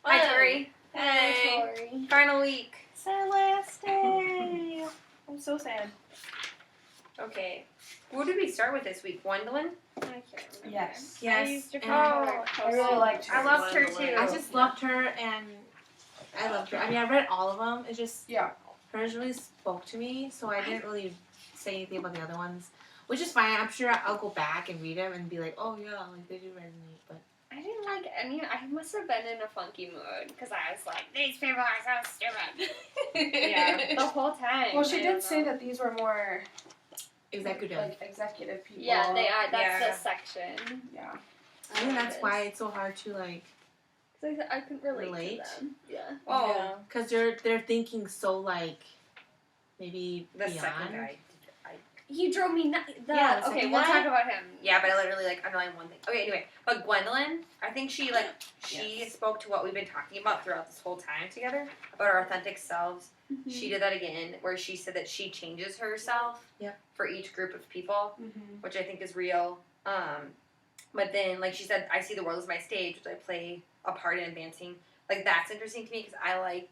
Hi, Tori. Hey. Tori. Final week. It's our last day. I'm so sad. Okay. Who did we start with this week? Gwendolyn? I can't remember. Yes. I used to I really liked her. I loved her too. I just loved her, and I loved her. I mean, I read all of them. It just hers really spoke to me, so I didn't really say anything about the other ones, which is fine. I'm sure I'll go back and read them and be like, oh yeah, like they do resonate. But I didn't like any. I must have been in a funky mood because I was like, these people are so stupid. Yeah. The whole time. Well, she did say that these were more executive. like executive people. Yeah, they are. That's Yeah. the section. Yeah. I think that's why it's so hard to like, I couldn't relate Relate? to them. Yeah. Oh, because they're thinking so like, maybe the beyond. second guy. He drove me nuts. Yeah, the Okay, second we'll guy? talk about him. Yeah, but I literally like underlined one thing. Okay, anyway, but Gwendolyn, I think she spoke to what we've been talking about throughout this whole time together about our authentic selves. Mm-hmm. She did that again, where she said that she changes herself for each group of people, which I think is real. But then, like she said, I see the world as my stage, which I play a part in advancing. Like that's interesting to me because I like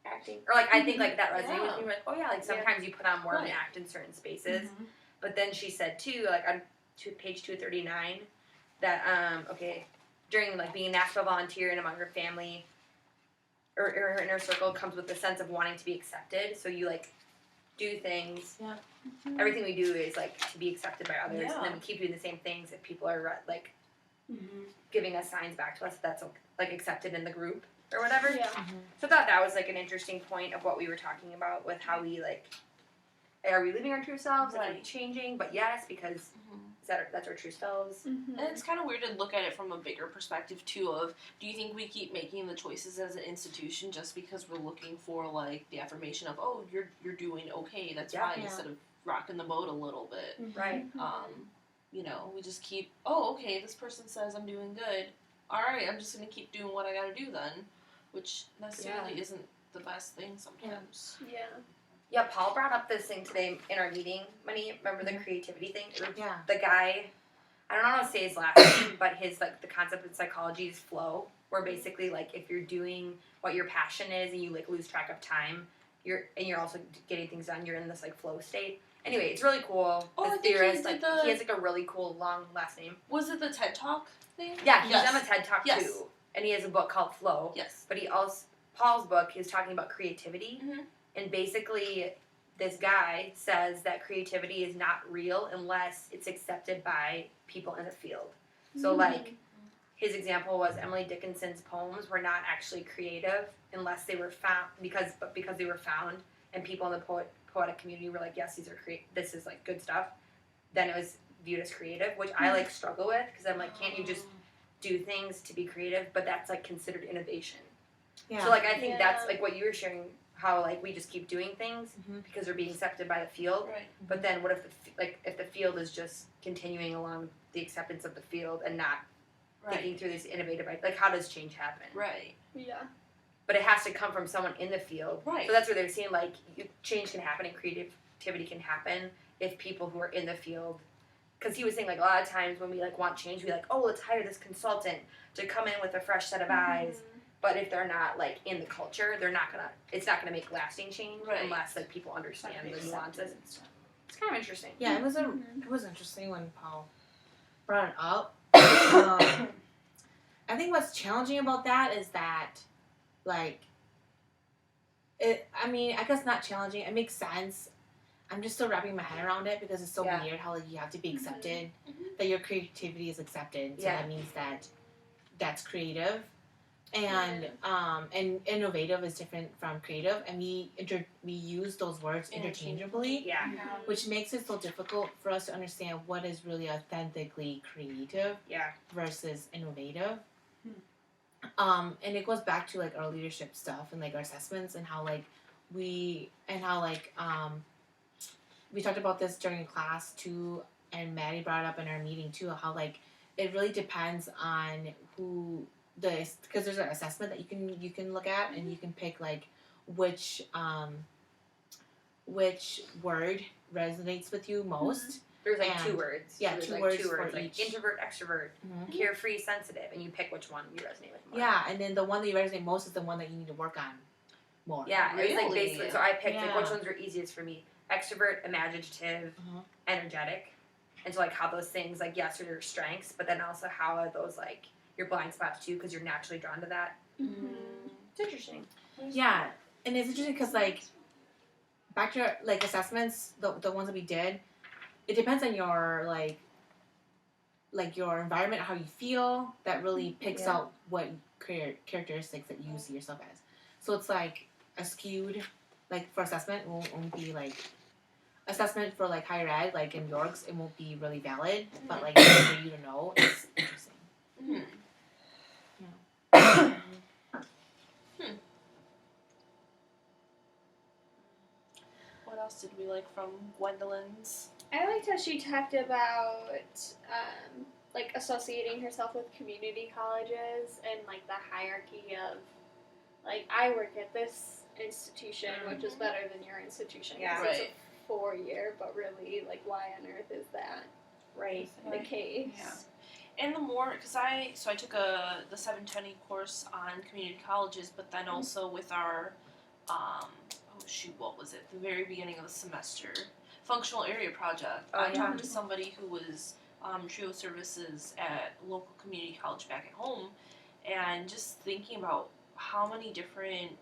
acting, or like I think like that resonated with me. Like, oh yeah, like sometimes you put on more of an act in certain spaces. But then she said too, like on page 239, that during like being a Nashville volunteer and among her family or her inner circle comes with the sense of wanting to be accepted. So you like do things. Yeah. Everything we do is like to be accepted by others, and then we keep doing the same things if people are like giving us signs back to us that's like accepted in the group or whatever. Yeah. So I thought that was like an interesting point of what we were talking about with how we like, are we living our true selves? Like, are we changing? But yes, because that's our true selves. And it's kind of weird to look at it from a bigger perspective too of, do you think we keep making the choices as an institution just because we're looking for like the affirmation of, oh, you're doing okay, that's fine, instead of rocking the boat a little bit. Right. You know, we just keep, oh, okay, this person says I'm doing good. Alright, I'm just going to keep doing what I gotta do then. Which necessarily isn't the best thing sometimes. Yeah. Yeah, Paul brought up this thing today in our meeting, Money. Remember the creativity thing? Yeah. The guy, I don't know how to say his last name, but his, like, the concept in psychology is flow, where basically, like, if you're doing what your passion is and you, like, lose track of time, you're also getting things done, you're in this, like, flow state. Anyway, it's really cool. Oh, This I think theorist, he has, like, a really cool long last name. Was it the TED Talk thing? Yeah, he's on a TED Talk, too. And he has a book called Flow. Yes. But he also, Paul's book is talking about creativity. And basically, this guy says that creativity is not real unless it's accepted by people in the field. So, like, his example was Emily Dickinson's poems were not actually creative unless they were found, because they were found, and people in the poetic community were like, yes, this is, like, good stuff. Then it was viewed as creative, which I, like, struggle with, because I'm like, can't you just do things to be creative? But that's, like, considered innovation. Yeah. So, like, I think that's, like, what you were sharing, how, like, we just keep doing things because they're being accepted by the field. Right. But then what if the field is just continuing along the acceptance of the field and not thinking through this innovative, like, how does change happen? Right. Yeah. But it has to come from someone in the field. Right. So that's where they're saying, like, change can happen and creativity can happen if people who are in the field, because he was saying, like, a lot of times when we, like, want change, we like, oh, let's hire this consultant to come in with a fresh set of eyes. But if they're not, like, in the culture, it's not gonna make lasting change unless, like, people understand the nuances. It's kind of interesting. Yeah, it was interesting when Paul brought it up. I think what's challenging about that is that, like, I guess not challenging. It makes sense. I'm just still wrapping my head around it because it's so weird how, like, you have to be accepted, that your creativity is accepted. So that means that that's creative. And and innovative is different from creative, and we use those words interchangeably, which makes it so difficult for us to understand what is really authentically creative versus innovative. And it goes back to, like, our leadership stuff and, like, our assessments and how, like, we talked about this during class too, and Maddie brought it up in our meeting too, how, like, it really depends on who because there's an assessment that you can look at, and you can pick, like, which word resonates with you most. There's like And- 2 words. yeah, So there's 2 like words 2 words for like each. introvert, extrovert, Mhm. carefree, sensitive, and you pick which one you resonate with more. Yeah, and then the one that you resonate most is the one that you need to work on more. Yeah, it was like Really? basically. So I picked like which Yeah. ones were easiest for me: extrovert, imaginative, Uh-huh. energetic, and so like how those things like yes are your strengths, but then also how are those like your blind spots too because you're naturally drawn to that. It's interesting. Yeah, and it's interesting because like back to like assessments, the ones that we did, it depends on your like your environment, how you feel. That really picks Yeah. out what characteristics that you see yourself as. So it's like a skewed, like for assessment, won't be like assessment for like higher ed, like in York's, it won't be really valid. But like for you to know, it's interesting. Hmm. What else did we like from Gwendolyn's? I liked how she talked about like associating herself with community colleges and like the hierarchy of like I work at this institution, which is better than your institution. 'cause Yeah. it's Right. a 4-year, but really, like, why on earth is that Right. the case? Yeah. And the more, because I took the 720 course on community colleges, but then also with our, what was it? The very beginning of the semester, functional area project. Oh, I yeah. talked to somebody who was trio services at a local community college back at home, and just thinking about how many different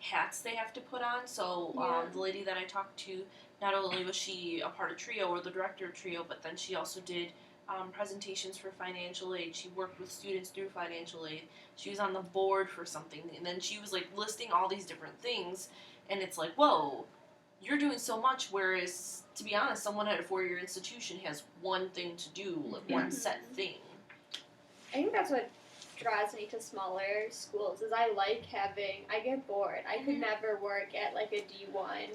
hats they have to put on. So the lady that I talked to, not only was she a part of TRIO or the director of TRIO, but then she also did presentations for financial aid. She worked with students through financial aid. She was on the board for something, and then she was like listing all these different things, and it's like, whoa, you're doing so much, whereas, to be honest, someone at a 4-year institution has one thing to do, like one set thing. I think that's what draws me to smaller schools is I get bored. I could never work at like a D1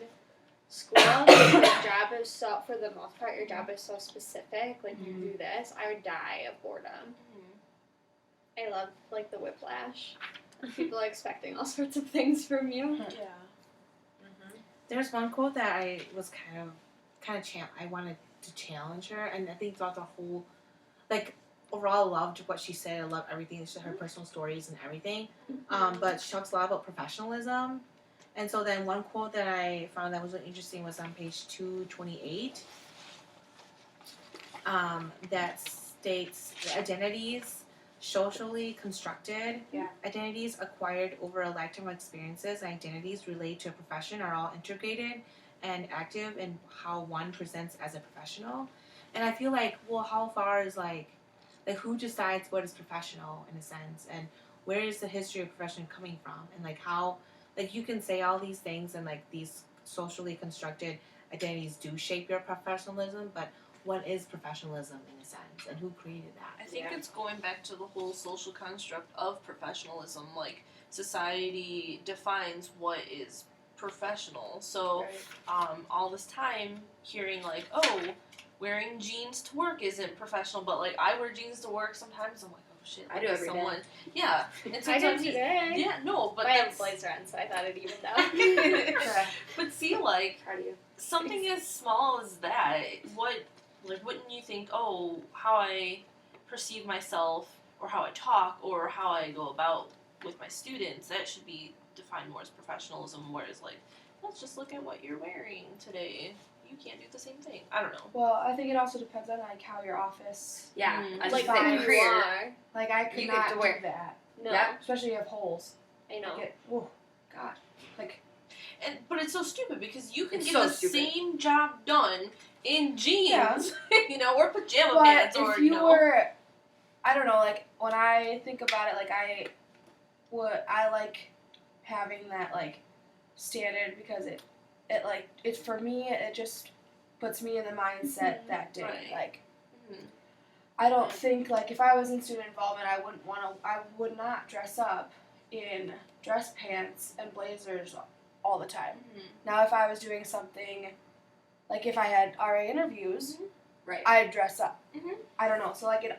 school. Your job is so, for the most part, your job is so specific. Like you do this, I would die of boredom. I love like the whiplash. People are expecting all sorts of things from you. Yeah. There's one quote that I was I wanted to challenge her, and I think throughout the whole, like, overall, I loved what she said. I love everything, her personal stories and everything. But she talks a lot about professionalism, and so then one quote that I found that was really interesting was on page 228. That states identities, socially constructed identities acquired over a lifetime of experiences, and identities related to a profession are all integrated and active in how one presents as a professional. And I feel like, well, how far is like who decides what is professional in a sense, and where is the history of profession coming from, and like how, like, you can say all these things and like these socially constructed identities do shape your professionalism, but what is professionalism in a sense, and who created that? I think it's going back to the whole social construct of professionalism. Like, society defines what is professional. So, all this time hearing like, oh, wearing jeans to work isn't professional, but like I wear jeans to work sometimes. I'm like, oh shit, I do every day. Yeah, and I did sometimes today. yeah, no, but I have a that's blazer on, so I thought it evened out. but see, like Proud of you. something as small as that, wouldn't you think, oh, how I perceive myself, or how I talk, or how I go about with my students, that should be defined more as professionalism, whereas like, let's just look at what you're wearing today. You can't do the same thing. I don't know. Well, I think it also depends on like how your office. Yeah. Mm. I Like just think who career. you are. Like I could You not get to do wear- that, No, Yeah. especially if you have holes. I know. Like oh God, like But it's so stupid because you can It's get so the stupid. same job done in jeans, Yeah. or pajama but pants, if or you were, I don't know, like when I think about it, like I like having that like standard because it like it's for me it just puts me in the mindset that day. Right. Like Mhm. I don't think like if I was in student involvement, I would not dress up in dress pants and blazers all the time. Mhm. Now, if I was doing something, like if I had RA interviews, Right. I'd dress up. Mhm. I don't know. So like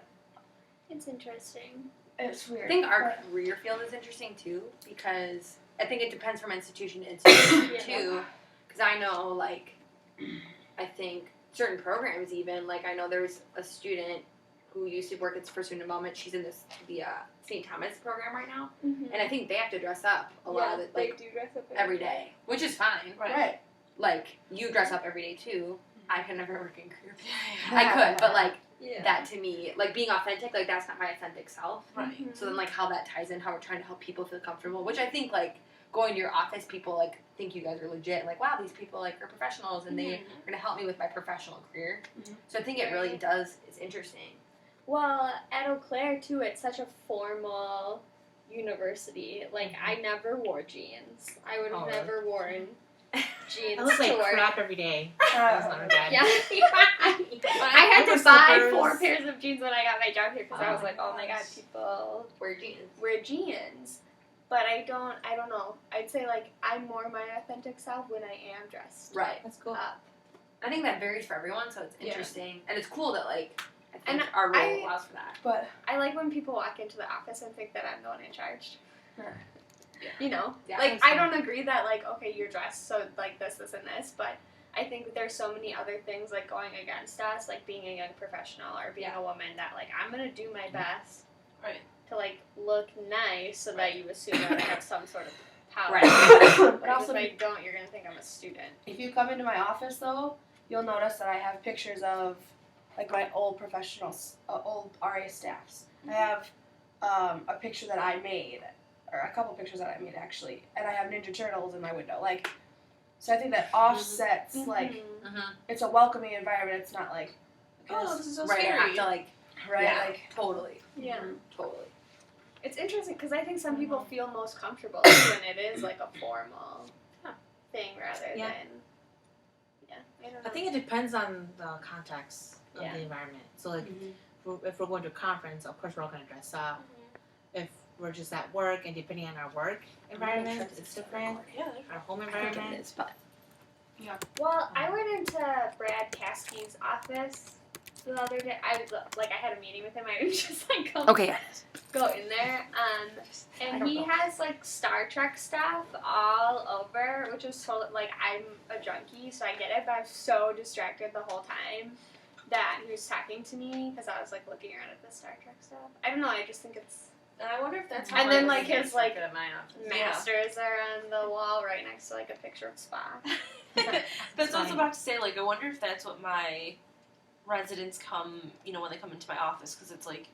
It's interesting. it's weird. I think our but- career field is interesting too because I think it depends from institution to institution Yeah. too. Because I know, like, I think certain programs even. Like, I know there's a student who used to work for student development. She's in the St. Thomas program right now. Mm-hmm. And I think they have to dress up a lot of the, like, they do dress up every day, which is fine. Right. Like, you dress up every day too. I could never work in career. Yeah. I could, but like, Yeah. that to me, like, being authentic, like, that's not my authentic self. Right. Mhm. So then, like, how that ties in, how we're trying to help people feel comfortable, which I think, like, going to your office, people, like, think you guys are legit. Like, wow, these people, like, are professionals, and they are going to help me with my professional career. Mhm. So I think it really does, it's interesting. Well, at Eau Claire too, it's such a formal university. Like, I never wore jeans. I would have Oh, never worn jeans I look like to work. crap every day. That's not bad. Yeah. I had Upper to buy slippers. 4 pairs of jeans when I got my job here because I was Oh like, my oh my god, gosh. people Wear jeans. wear jeans. But I don't know. I'd say, like, I'm more my authentic self when I am dressed Right. That's cool. up. I think that varies for everyone, so it's Yeah. interesting. And it's cool that, like, I think And our role I- allows for that. But I like when people walk into the office and think that I'm the one in charge. Yeah. You know? Yeah, Like, that's I fine. don't agree that, like, okay, you're dressed so, like, this, and this, but I think there's so many other things, like, going against us, like being a young professional or being a woman that, like, I'm gonna do my best Right. to, like, look nice so that you assume that I have some sort of power. Right. But But also, if I don't, you're gonna think I'm a student. if you come into my office though, you'll notice that I have pictures of like my old professionals, old RA staffs. I have a picture that I made, or a couple pictures that I made actually, and I have Ninja Turtles in my window. Like, so I think that offsets like Mhm. Mm-hmm. it's a welcoming environment. It's not like okay, Oh, this is so Right, I scary. have to, like, right, yeah, like totally. Yeah. Totally. It's interesting because I think some people Mm-hmm. feel most comfortable when it is, like, a formal thing rather Yeah. than. Yeah, I don't know. I think it depends on the context of Yeah. the environment. So, like, if we're going to a conference, of course we're all going to dress up. If we're just at work, and depending on our work environment, it's different. Yeah. Our home environment. Well, I went into Brad Caskey's office the other day. I had a meeting with him. I was just like go in there. And he has like Star Trek stuff all over, which is totally like I'm a junkie, so I get it. But I was so distracted the whole time that he was talking to me because I was like looking around at the Star Trek stuff. I don't know. I just think it's And I wonder if that's And then, like, his, like, at my office. Yeah. masters are on the wall right next to like a picture of Spock. That's what I was funny. about to say. Like, I wonder if that's what my residents come, when they come into my office, because it's like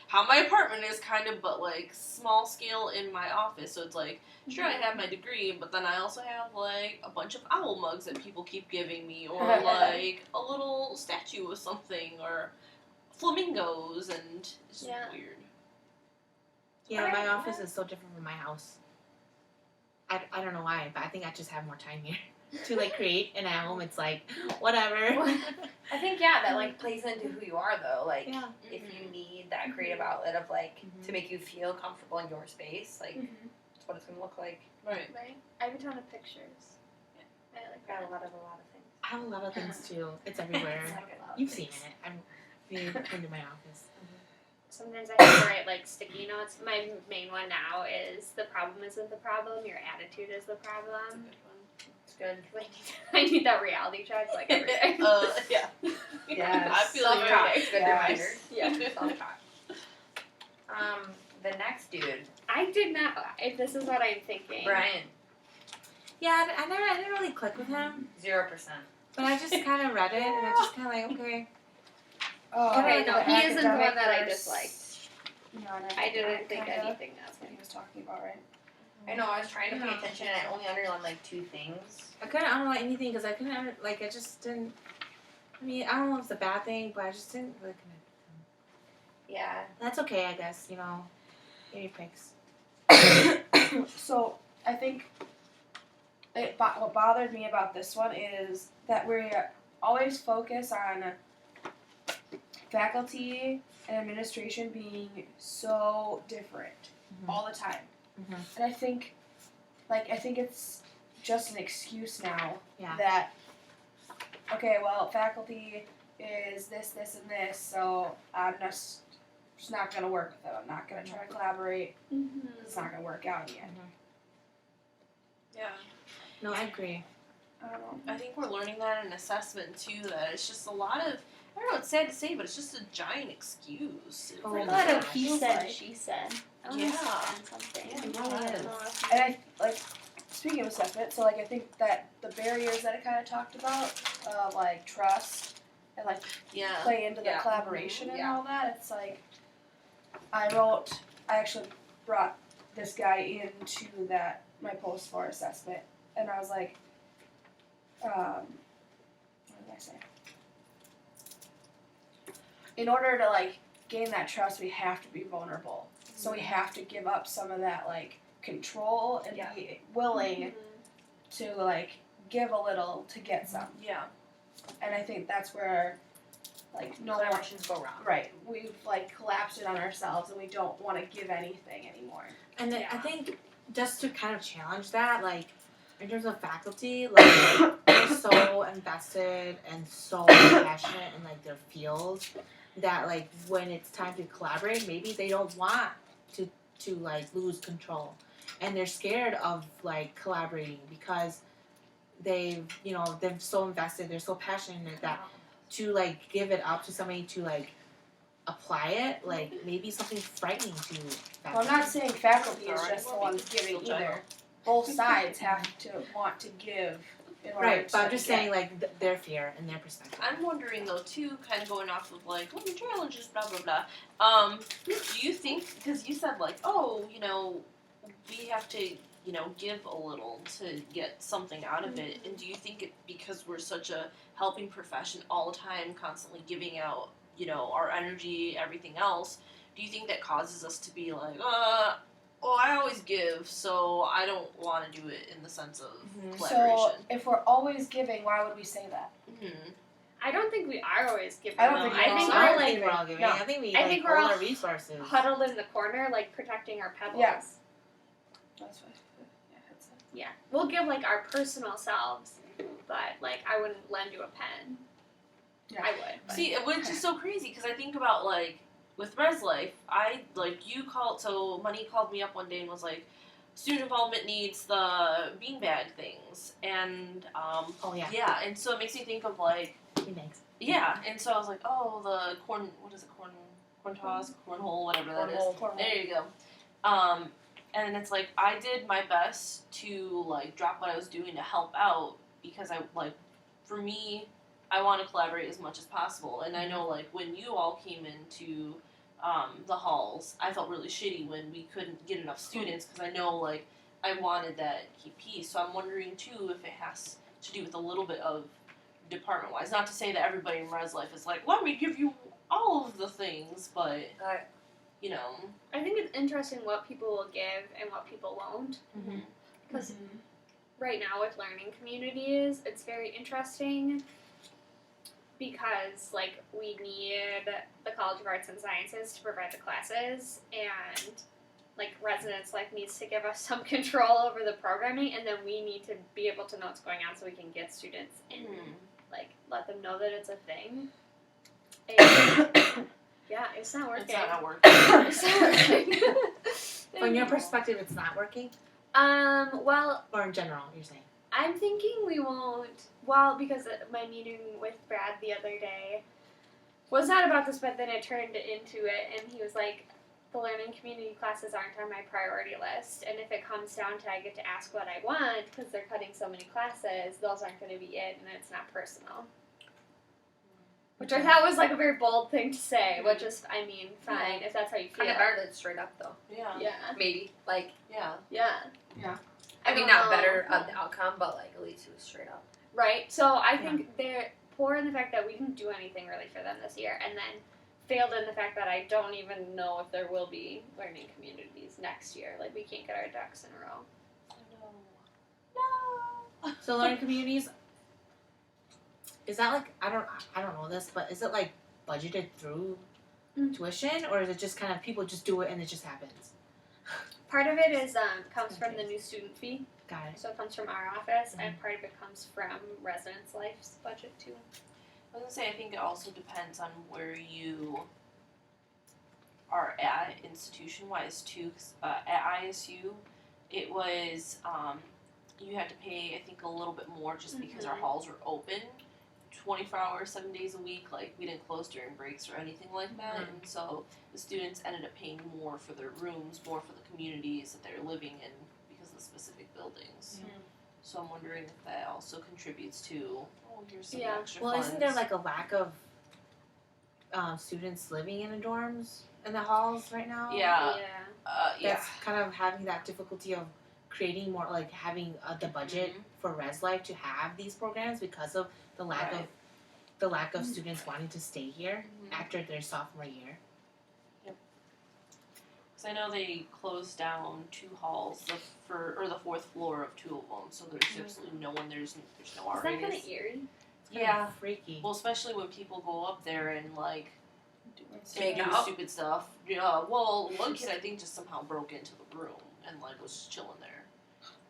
how my apartment is kind of, but like small scale in my office. So it's like, sure, I have my degree, but then I also have like a bunch of owl mugs that people keep giving me, or like a little statue of something, or flamingos, and it's just Yeah. weird. Yeah, my office is so different from my house. I don't know why, but I think I just have more time here to like create, and at home it's like whatever. I think, yeah, that, like, plays into who you are, though. Like, Yeah. if you need that creative outlet of, like, Mhm. to make you feel comfortable in your space, like, that's what it's going to look like. Right. Right. I have a ton of pictures. I like Got that. a lot of things. I have a lot of things too. It's everywhere. You've seen it. You've been to my office. Sometimes I have to write like sticky notes. My main one now is the problem isn't the problem, your attitude is the problem. It's good. 'Cause I need that reality check like every day. Yeah. Yeah, I feel you. self-talk. Good Yes. reminder. Yeah. Self-talk. The next dude, I did not. If this is what I'm thinking. Brian, Yeah, I didn't really click with him, 0%. but I just kind of read it, and I just kind of like, okay. oh, Okay, like no, the he isn't the one academic that I versus disliked. non-academic I didn't think kinda. anything else. That's what he was talking about, right? I know, I was trying to pay Yeah. attention and I only underlined, like, 2 things. I couldn't underline anything because I couldn't, like, I just didn't. I mean, I don't know if it's a bad thing, but I just didn't really connect with him. Yeah. That's okay, I guess, Maybe picks. So I think what bothered me about this one is that we always focus on faculty and administration being so different Mhm. all the time, Mhm. and I think it's just an excuse now Yeah. that okay, well, faculty is this, and this, so I'm just not gonna work with them. I'm not gonna try to collaborate. Mm-hmm. It's not gonna work out in the end. Yeah. No, I agree. I don't know. I think we're learning that in assessment too. That it's just a lot of, I don't know. It's sad to say, but it's just a giant excuse. It Oh, really A lot of is. he said, she said. I want to Yeah. say something. Yeah, it really is. And I like speaking of assessment, so like I think that the barriers that I kind of talked about, like trust and like Yeah. play into the Yeah. collaboration and Yeah. all that. It's like I actually brought this guy into my post for assessment, and I was like, what did I say? In order to like gain that trust, we have to be vulnerable. So we have to give up some of that like control and Yeah. be willing to like give a little to get some. Yeah. And I think that's where like no one Collaborations go wrong. right. We've like collapsed it on ourselves and we don't want to give anything anymore. And then I Yeah. think just to kind of challenge that, like in terms of faculty, like they're so invested and so passionate in like their fields that like when it's time to collaborate, maybe they don't want to like lose control, and they're scared of like collaborating because they're so invested, they're so passionate that to like give it up to somebody to like apply it, like maybe something frightening to faculty. Well, I'm not saying faculty is Sorry. just the ones giving Still either. Both sides have to want to give in order Right, to but I'm just get. saying like their fear and their perspective. I'm wondering though too, kind of going off of like, the challenges, blah blah blah. Do you think, because you said like, we have to, give a little to get something out of it, and do you think it, because we're such a helping profession all the time, constantly giving out, our energy, everything else, do you think that causes us to be like, I always give, so I don't want to do it in the sense of So collaboration? if we're always giving, why would we say that? Mm-hmm. I don't think we are always giving. I don't though. think I we think are. we're I don't like think we're all giving. no. I think we I like think we're hold all our resources. huddled in the corner, like protecting our pebbles. Yeah. That's what. Yeah, that's it. Yeah. We'll give like our personal selves, but like I wouldn't lend you a pen. Yeah. I would. But. See, which is so crazy because I think about like with Res Life, Money called me up one day and was like, student involvement needs the beanbag things, and Oh yeah. yeah, and so it makes me think of like Thanks. yeah, and so I was like, oh, the corn toss, cornhole, whatever that is. Cornhole. There you go. And it's like I did my best to like drop what I was doing to help out because I like, for me, I want to collaborate as much as possible. And I know like when you all came into the halls, I felt really shitty when we couldn't get enough students because I know like I wanted that key piece. So I'm wondering too if it has to do with a little bit of department wise. Not to say that everybody in Res Life is like, let me give you all of the things, but I think it's interesting what people will give and what people won't. Mm-hmm. Because right now with learning communities, it's very interesting because like we need the College of Arts and Sciences to provide the classes, and like Residence Life needs to give us some control over the programming, and then we need to be able to know what's going on so we can get students in, like let them know that it's a thing. And yeah, it's not working. It's not working. It's not working. From your perspective, it's not working, Well, or in general, you're saying. I'm thinking we won't. Well, because my meeting with Brad the other day was not about this, but then it turned into it, and he was like, the learning community classes aren't on my priority list, and if it comes down to I get to ask what I want, because they're cutting so many classes, those aren't going to be it, and it's not personal. Which I thought was like a very bold thing to say, which is, I mean, fine, if that's how you feel. Kind of better than straight up though. Yeah. Yeah. Maybe like Yeah. Yeah. I mean don't not know. better of the outcome, but like at least it was straight up. Right. So I think they're poor in the fact that we didn't do anything really for them this year, and then failed in the fact that I don't even know if there will be learning communities next year. Like we can't get our ducks in a row. No. So learning communities, is that like I don't know this, but is it like budgeted through tuition, or is it just kind of people just do it and it just happens? Part of it is comes from the new student fee, Got it. so it comes from our office, and part of it comes from Residence Life's budget too. I was gonna say I think it also depends on where you are at institution wise too. 'Cause, at ISU, it was you had to pay, I think, a little bit more just because Mm-hmm. our halls were open 24 hours, 7 days a week. Like, we didn't close during breaks or anything like that. Mhm. And so the students ended up paying more for their rooms, more for the communities that they're living in because of the specific buildings. Yeah. So I'm wondering if that also contributes to, oh, here's some Yeah. extra Well, funds. isn't there like a lack of students living in the dorms in the halls right now? Yeah. Yeah. That's kind of having that difficulty of creating more, like having the budget for Res Life to have these programs because of the lack Right. of the lack of students wanting to stay here after their sophomore year. Because I know they closed down 2 halls, the fourth floor of 2 of them. So there's absolutely no one. There's no Is that kind RAs. of eerie? It's kind Yeah. of freaky. Well, especially when people go up there and like Make do out. stupid stuff. Yeah. Well, one kid I think just somehow broke into the room and like was just chilling there.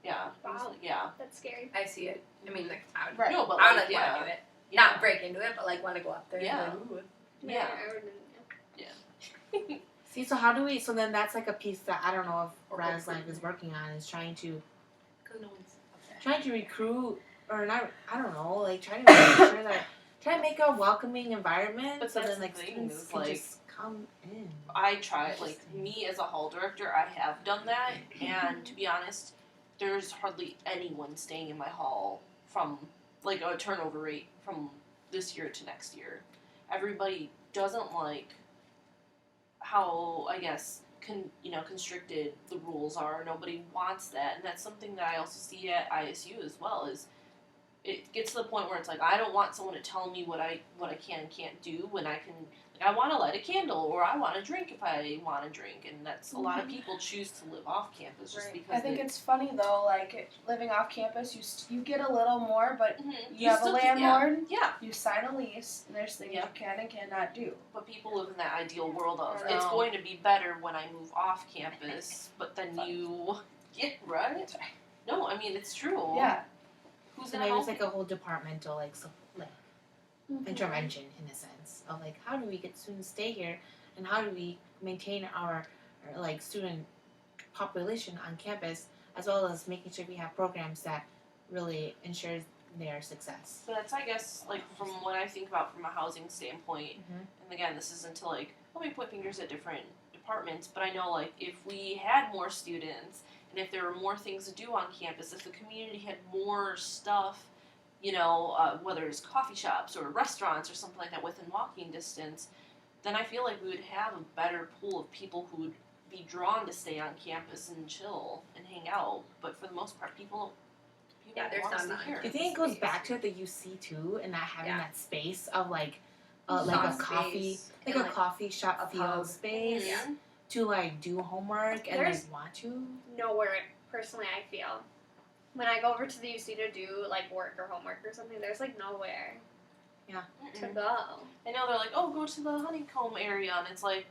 Yeah. It was, Wow. like, yeah. That's scary. I see it. I mean, like, I would, Right. No, but I would like, like yeah. want to do it. Yeah. Not break into it, but like want to go up there. Yeah. And be like, ooh. Yeah. I wouldn't. See, so how do we? So then that's like a piece that I don't know if Or Res recruit. Life is working on is trying to 'Cause no one's up there. recruit or not. I don't know, like trying to make sure that trying to make a welcoming environment But so that's then like the thing, students is, can like, just come in. I try, like, me as a hall director, I have done that, and to be honest, there's hardly anyone staying in my hall from, like, a turnover rate from this year to next year. Everybody doesn't like how, I guess, constricted the rules are. Nobody wants that, and that's something that I also see at ISU as well, is it gets to the point where it's like, I don't want someone to tell me what I can and can't do when I can. Like, I want to light a candle, or I want to drink if I want to drink, and that's a lot of people choose to live off campus just Right. because. I think it's funny though, like living off campus, you get a little more, but Mhm. you have a still can- yeah. landlord. Yeah, You sign a lease, and there's things Yeah. you can and cannot do. but people live in that ideal world of I it's know. going to be better when I move off campus, but then you, yeah, right? No, I mean it's true. Yeah. Who's So gonna maybe help it's like you? a whole departmental like intervention in a sense of like how do we get students to stay here and how do we maintain our like student population on campus as well as making sure we have programs that really ensures their success. So that's, I guess, like from what I think about from a housing standpoint, Mhm. and again, this isn't to like, let me point fingers at different departments, but I know like if we had more students and if there were more things to do on campus, if the community had more stuff, whether it's coffee shops or restaurants or something like that within walking distance, then I feel like we would have a better pool of people who would be drawn to stay on campus and chill and hang out. But for the most part, people Yeah, there's want to not stay enough. here. Do you think it goes Space. back to the UC too and not having Yeah. that space of like a Soft coffee space like and, a coffee shop a feel pub. space Yeah. to like do homework and There's- like want to? Nowhere, personally, I feel. When I go over to the UC to do like work or homework or something, there's like nowhere to Mm-mm. go. I know they're like, oh, go to the honeycomb area, and it's like,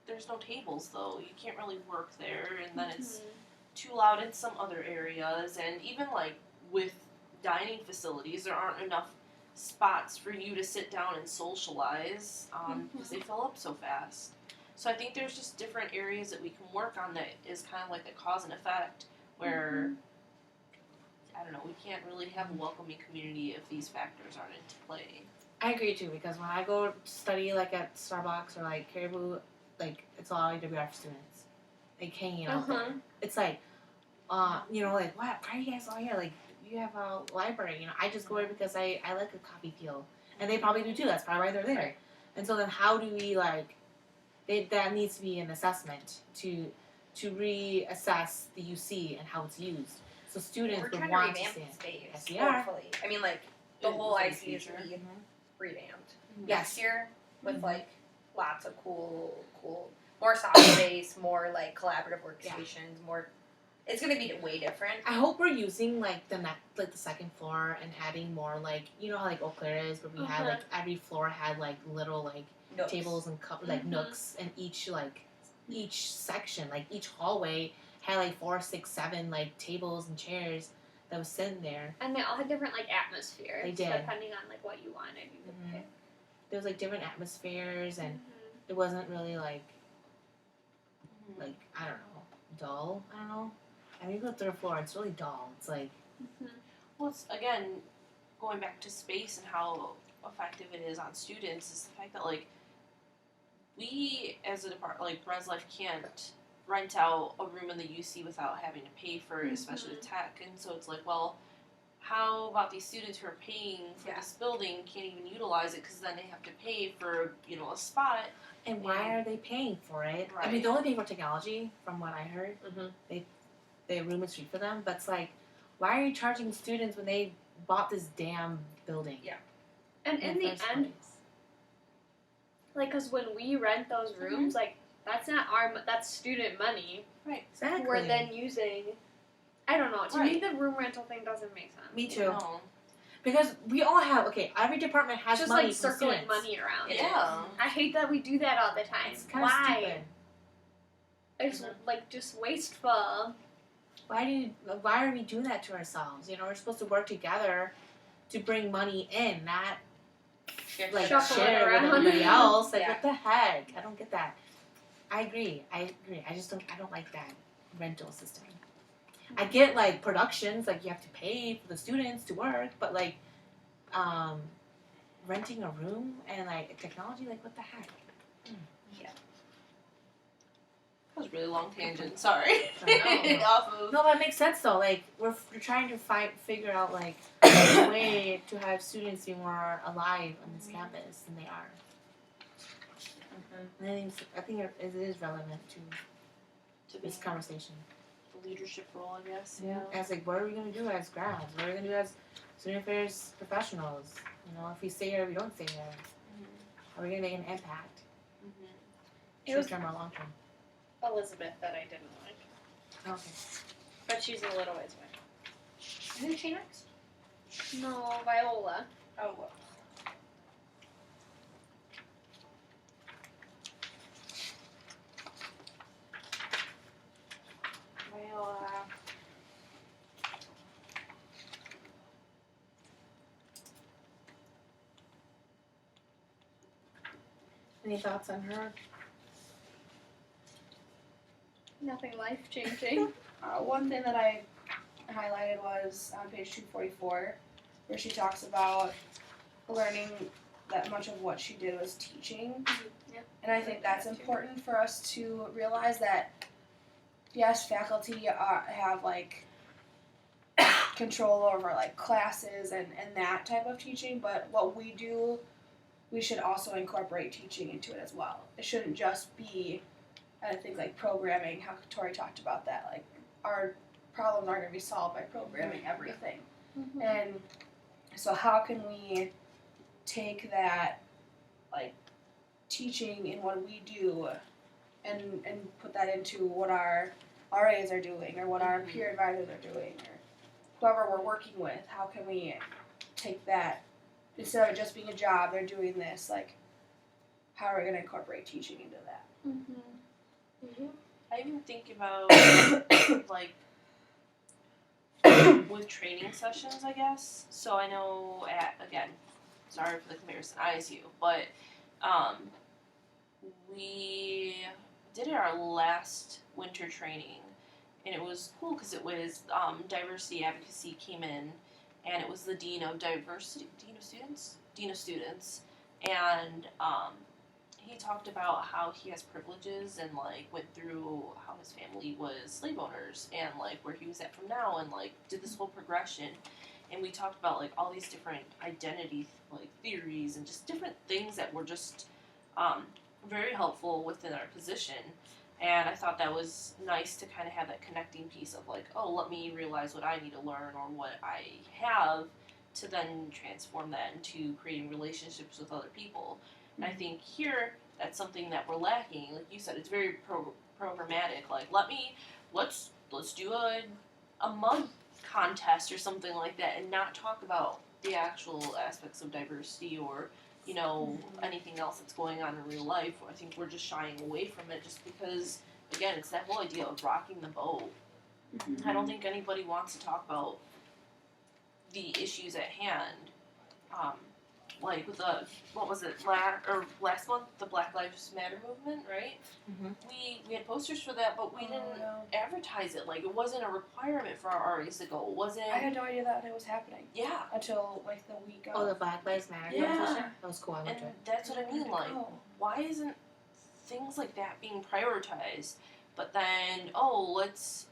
there's no tables though. You can't really work there, and then it's too loud in some other areas, and even like with dining facilities, there aren't enough spots for you to sit down and socialize because they fill up so fast. So I think there's just different areas that we can work on that is kind of like the cause and effect, where I don't know, we can't really have a welcoming community if these factors aren't into play. I agree too because when I go study like at Starbucks or like Caribou, like it's all IWF students, like hanging out there. It's like, like what? Why are you guys all here? Like you have a library, I just go there because I like a coffee feel, and they probably do too. That's probably why they're there. Right. And so then how do we like? That needs to be an assessment to reassess the UC and how it's used. So students We're would trying to want to revamp stay. the space. Yes, we are. Hopefully. I mean, like, the In whole the IC is future. to be revamped Yes. next year with, like, lots of cool, more soft space, more, like, collaborative workstations, more. It's going to be way different. I hope we're using like the second floor and adding more like how like Eau Claire is, where we had like every floor had like little like Nooks. tables and like nooks, and each section, like each hallway had like 4, 6, 7 like tables and chairs that was sitting there. And they all had different like atmospheres. They did. Depending on like what you wanted, you could pick. There was like different atmospheres, and it wasn't really like I don't know, dull. I don't know. I mean, you go to the third floor, it's really dull. It's like Well, it's, again, going back to space and how effective it is on students is the fact that, like, we as a department, like Res Life, can't rent out a room in the UC without having to pay for it, especially tech. And so it's like, well, how about these students who are paying for this building can't even utilize it because then they have to pay for, you know, a spot. And why are they paying for it? Right. I mean, they're only paying for technology, from what I heard. Mm-hmm. The room is free for them, but it's like, why are you charging students when they bought this damn building? Yeah. And in the first end, place? like, because when we rent those rooms, like, that's not that's student money. Exactly. We're then using, I don't know, to me the room rental thing doesn't make sense. Me too. No. Because we all have, every department has Just money like from circling students. money around. Yeah. I hate that we do that all the time. It's kind of Why? stupid. It's like just wasteful. Why are we doing that to ourselves? You know, we're supposed to work together to bring money in, not like Shuffle it share with around. everybody else. Like, Yeah. what the heck? I don't get that. I agree. I don't like that rental system. I get, like, productions, like, you have to pay for the students to work, but, like, renting a room and, like, technology, like, what the heck? That was a really long tangent. Sorry. I know. Off of. No, but it makes sense, though. Like, we're trying to figure out, like, a way to have students be more alive on this campus than they are. And I think it is relevant to this conversation. The leadership role, I guess. As, like, what are we going to do as grads? What are we going to do as student affairs professionals? You know, if we stay here, we don't stay here. Are we going to make an impact? It Short was term or long term? Elizabeth that I didn't like, Okay. but she's a little ways away. Isn't she next? No, Viola. Oh, well. Well, Any thoughts on her? Nothing life changing. One thing that I highlighted was on page 244, where she talks about learning that much of what she did was teaching. Yep. And I think that's important for us to realize that, yes, faculty have, like, control over, like, classes and that type of teaching, but what we do, we should also incorporate teaching into it as well. It shouldn't just be, I think, like, programming, how Tori talked about that, like, our problems aren't going to be solved by programming everything. And so how can we take that, like, teaching in what we do and put that into what our RAs are doing or what our peer advisors are doing or whoever we're working with? How can we take that, instead of it just being a job, they're doing this, like, how are we going to incorporate teaching into that? I even think about like with training sessions, I guess. So I know again, sorry for the comparison, ISU, but we did our last winter training, and it was cool because it was diversity advocacy came in, and it was the dean of students, and he talked about how he has privileges and, like, went through how his family was slave owners and, like, where he was at from now and, like, did this whole progression. And we talked about, like, all these different identity, like, theories and just different things that were just very helpful within our position. And I thought that was nice to kind of have that connecting piece of, like, oh, let me realize what I need to learn or what I have to then transform that into creating relationships with other people. And I think here, that's something that we're lacking. Like you said, it's very programmatic. Like, let's do a mug contest or something like that, and not talk about the actual aspects of diversity or, you know, anything else that's going on in real life. I think we're just shying away from it just because, again, it's that whole idea of rocking the boat. I don't think anybody wants to talk about the issues at hand. like with the what was it last month, the Black Lives Matter movement, right? Mhm. We had posters for that, but we didn't advertise it. Like, it wasn't a requirement for our RAs to go. It wasn't. I had no idea that it was happening. Yeah. Until like the week of. Oh, the Black Lives Matter Yeah. conversation? That was cool. I And liked it. that's what I mean. Like, why isn't things like that being prioritized? But then, let's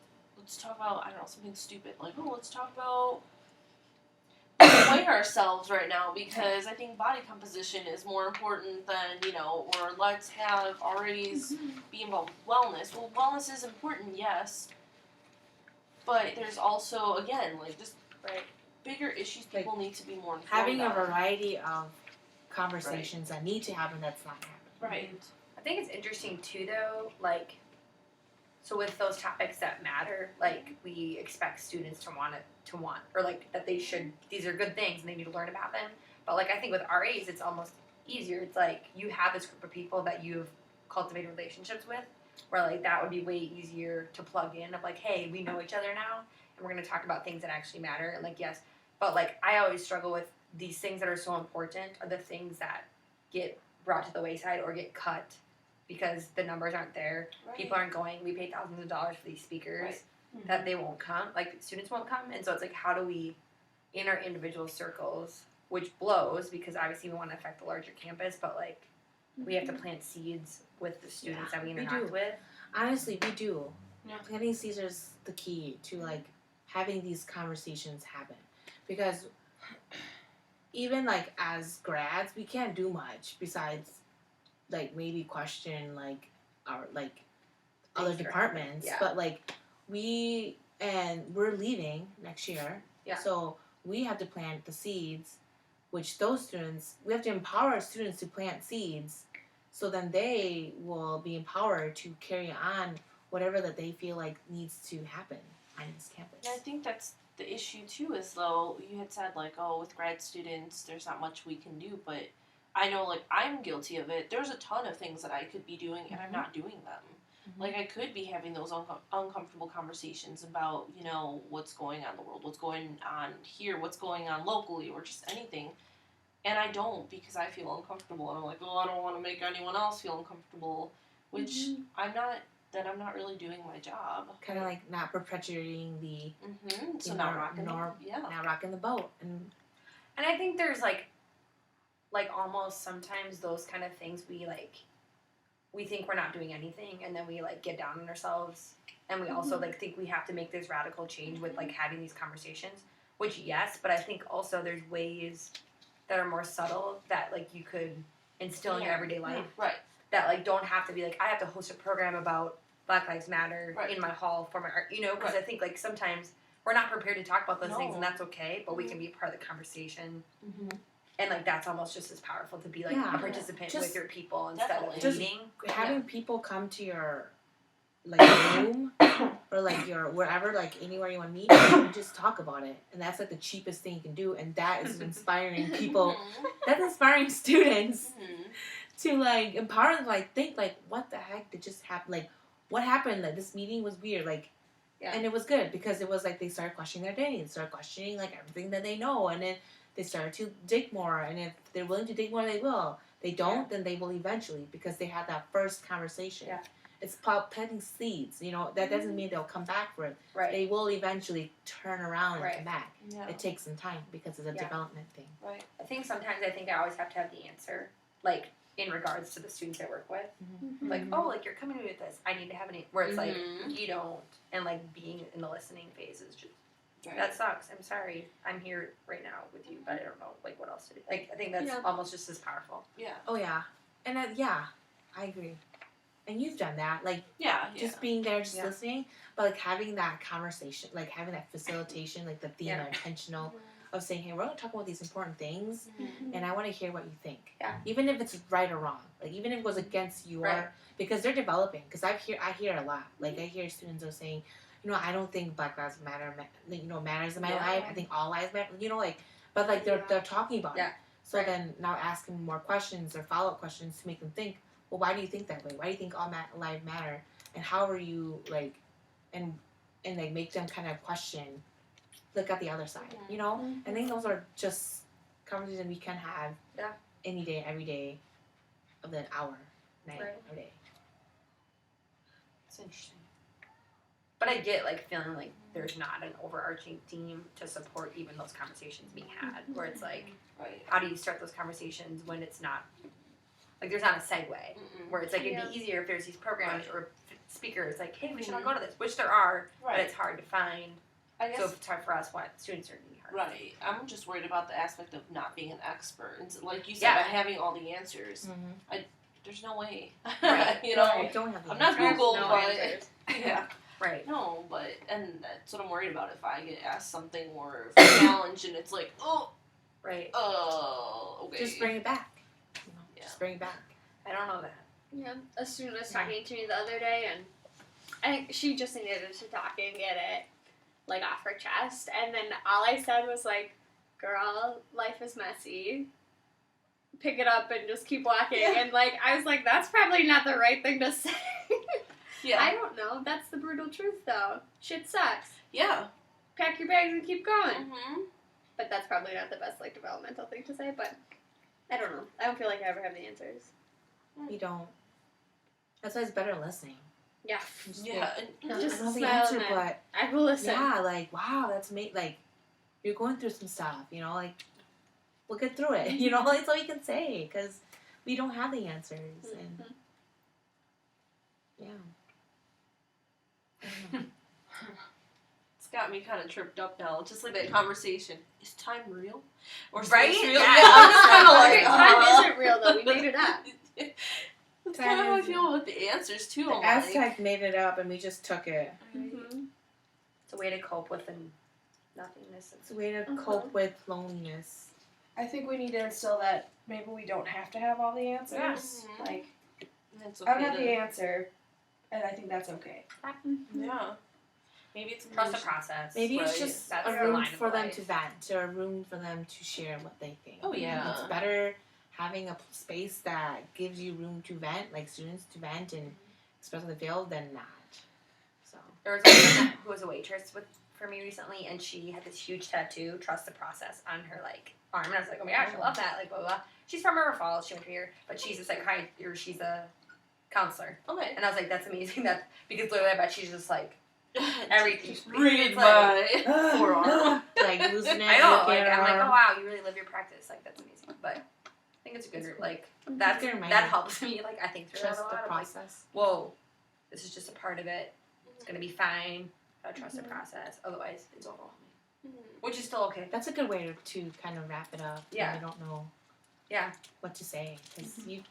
talk about, I don't know, something stupid. Like, let's talk about weigh ourselves right now, because I think body composition is more important than, or let's have RAs be involved with wellness. Well, wellness is important, yes. But there's also, again, like, just bigger issues people need to be more informed Having a on. variety of conversations that need to happen that's not happening. Right. I think it's interesting too, though, like, so with those topics that matter, like, we expect students to want, or like that they should, these are good things and they need to learn about them. But like, I think with RAs, it's almost easier. It's like you have this group of people that you've cultivated relationships with, where like that would be way easier to plug in of like, hey, we know each other now and we're going to talk about things that actually matter. And like, yes, but like, I always struggle with these things that are so important are the things that get brought to the wayside or get cut because the numbers aren't there. Right. People aren't going. We pay thousands of dollars for these speakers that they won't come. Like, students won't come. And so it's like, how do we, in our individual circles, which blows because obviously we want to affect the larger campus, but like, we have to plant seeds with the students that we interact with. Honestly, we do. Yeah. Planting seeds is the key to like having these conversations happen, because even like as grads, we can't do much besides like maybe question like our like other departments, but like we're leaving next year, so we have to plant the seeds, which those students, we have to empower our students to plant seeds, so then they will be empowered to carry on whatever that they feel like needs to happen on this campus. And I think that's the issue too, is though you had said like, with grad students there's not much we can do, but I know like I'm guilty of it. There's a ton of things that I could be doing and I'm not doing them. Like, I could be having those uncomfortable conversations about, what's going on in the world, what's going on here, what's going on locally, or just anything. And I don't, because I feel uncomfortable. And I'm like, I don't want to make anyone else feel uncomfortable, which I'm not really doing my job. Kind of like not perpetuating the so not rocking the boat. And I think there's like almost sometimes those kind of things we think we're not doing anything, and then we like get down on ourselves, and we also like think we have to make this radical change with like having these conversations, which yes, but I think also there's ways that are more subtle that like you could instill in your everyday life, right? That like don't have to be like, I have to host a program about Black Lives Matter in my hall for my art, because I think like sometimes we're not prepared to talk about those things, and that's okay, but we can be a part of the conversation. And, like, that's almost just as powerful to be, like, a participant with your people instead of leading. Having people come to your, like, room or, like, your wherever, like, anywhere you want to meet, and just talk about it. And that's, like, the cheapest thing you can do. And that is inspiring people. That's inspiring students to, like, empower them, like, think, like, what the heck did just happen? Like, what happened? Like, this meeting was weird. Like, and it was good because it was, like, they started questioning their day. They started questioning, like, everything that they know. And then they started to dig more, and if they're willing to dig more, they will. They don't, then they will eventually, because they had that first conversation. It's planting seeds, that doesn't mean they'll come back for it. They will eventually turn around and come back. It takes some time because it's a development thing. I think sometimes I always have to have the answer, like, in regards to the students I work with. Like, like, you're coming to me with this, I need to have an answer. Where it's like, you don't, and like, being in the listening phase is just, that sucks. I'm sorry. I'm here right now with you, but I don't know, like, what else to do. Like, I think that's almost just as powerful. Oh, yeah. And, I agree. And you've done that. Like, just being there, just listening, but, like, having that conversation, like, having that facilitation, like, the theme or intentional of saying, hey, we're going to talk about these important things, and I want to hear what you think. Even if it's right or wrong. Like, even if it goes against your, because they're developing. Because I hear a lot. Like, I hear students are saying, I don't think Black Lives Matter, matters in my life. I think all lives matter. But like they're talking about it. So then now asking more questions or follow-up questions to make them think. Well, why do you think that way? Why do you think all lives matter? And how are you like, and like make them kind of question, look at the other side. I think those are just conversation we can have any day, every day of the hour, night, or day. It's interesting. But I get like feeling like there's not an overarching theme to support even those conversations being had, where it's like, how do you start those conversations when it's not like there's not a segue, where it's like it'd be easier if there's these programs or speakers like, hey, we should all go to this, which there are, but it's hard to find. I guess, so if it's hard for us, what students are going to be hard. Right. I'm just worried about the aspect of not being an expert. And like you said, about having all the answers. There's no way. You know, I don't have the I'm not answers. Google, No but answers. Yeah. Right. No, but and that's what I'm worried about. If I get asked something or if a challenge and it's like, Right. Okay. Just bring it back. You know, just bring it back. I don't know that. Yeah, a student was talking to me the other day, and I think she just needed to talk and get it, like, off her chest. And then all I said was, like, girl, life is messy. Pick it up and just keep walking. Yeah. And, like, I was like, that's probably not the right thing to say. Yeah. I don't know. That's the brutal truth, though. Shit sucks. Yeah. Pack your bags and keep going. Mm-hmm. But that's probably not the best, like, developmental thing to say, but I don't know. I don't feel like I ever have the answers. You don't. That's why it's better listening. Yeah. Yeah. I don't Just know the smile answer, and but I will listen. yeah, like, wow, that's like, you're going through some stuff, you know, like, we'll get through it, you know, that's all you can say, because we don't have the answers, and, yeah. I don't know. It's got me kind of tripped up now. Just like that conversation. Is time real? Or Right? space real? Yeah. I'm just kind of Okay, like, time isn't real, though. We made it up. That's kind of how I feel with the answers, too. The I'm Aztec made it up, and we just took it. Mm-hmm. It's a way to cope with nothingness. It's a way to cope with loneliness. I think we need to instill that maybe we don't have to have all the answers. Yeah. Like, It's I don't okay have the answer, and I think that's okay. Yeah. Maybe it's Trust the process. Maybe it's Right. just That's a the room line of for them life. to vent, or a room for them to share what they think. Oh, yeah. It's better having a space that gives you room to vent, like students to vent and express what they feel, than not. So There was a woman who was a waitress for me recently, and she had this huge tattoo, "Trust the process," on her like arm, and I was like, oh my gosh, I love that, like blah blah blah. She's from River Falls, she went here, but she's a or she's a counselor, Okay. and I was like, that's amazing. That because literally, I bet she's just like everything. Read It's my like, forearm. like losing it. I know, looking like at I'm like, her. oh wow, you really live your practice, like that's amazing. But I think it's a good like It's a good reminder. that helps me like I think through Trust that a the lot. Of, like, process. whoa, this is just a part of it. It's gonna be fine. I trust the process. Otherwise, it's overwhelming. Which is still okay. That's a good way to kind of wrap it up. Yeah. When you don't know. Yeah. What to say, because you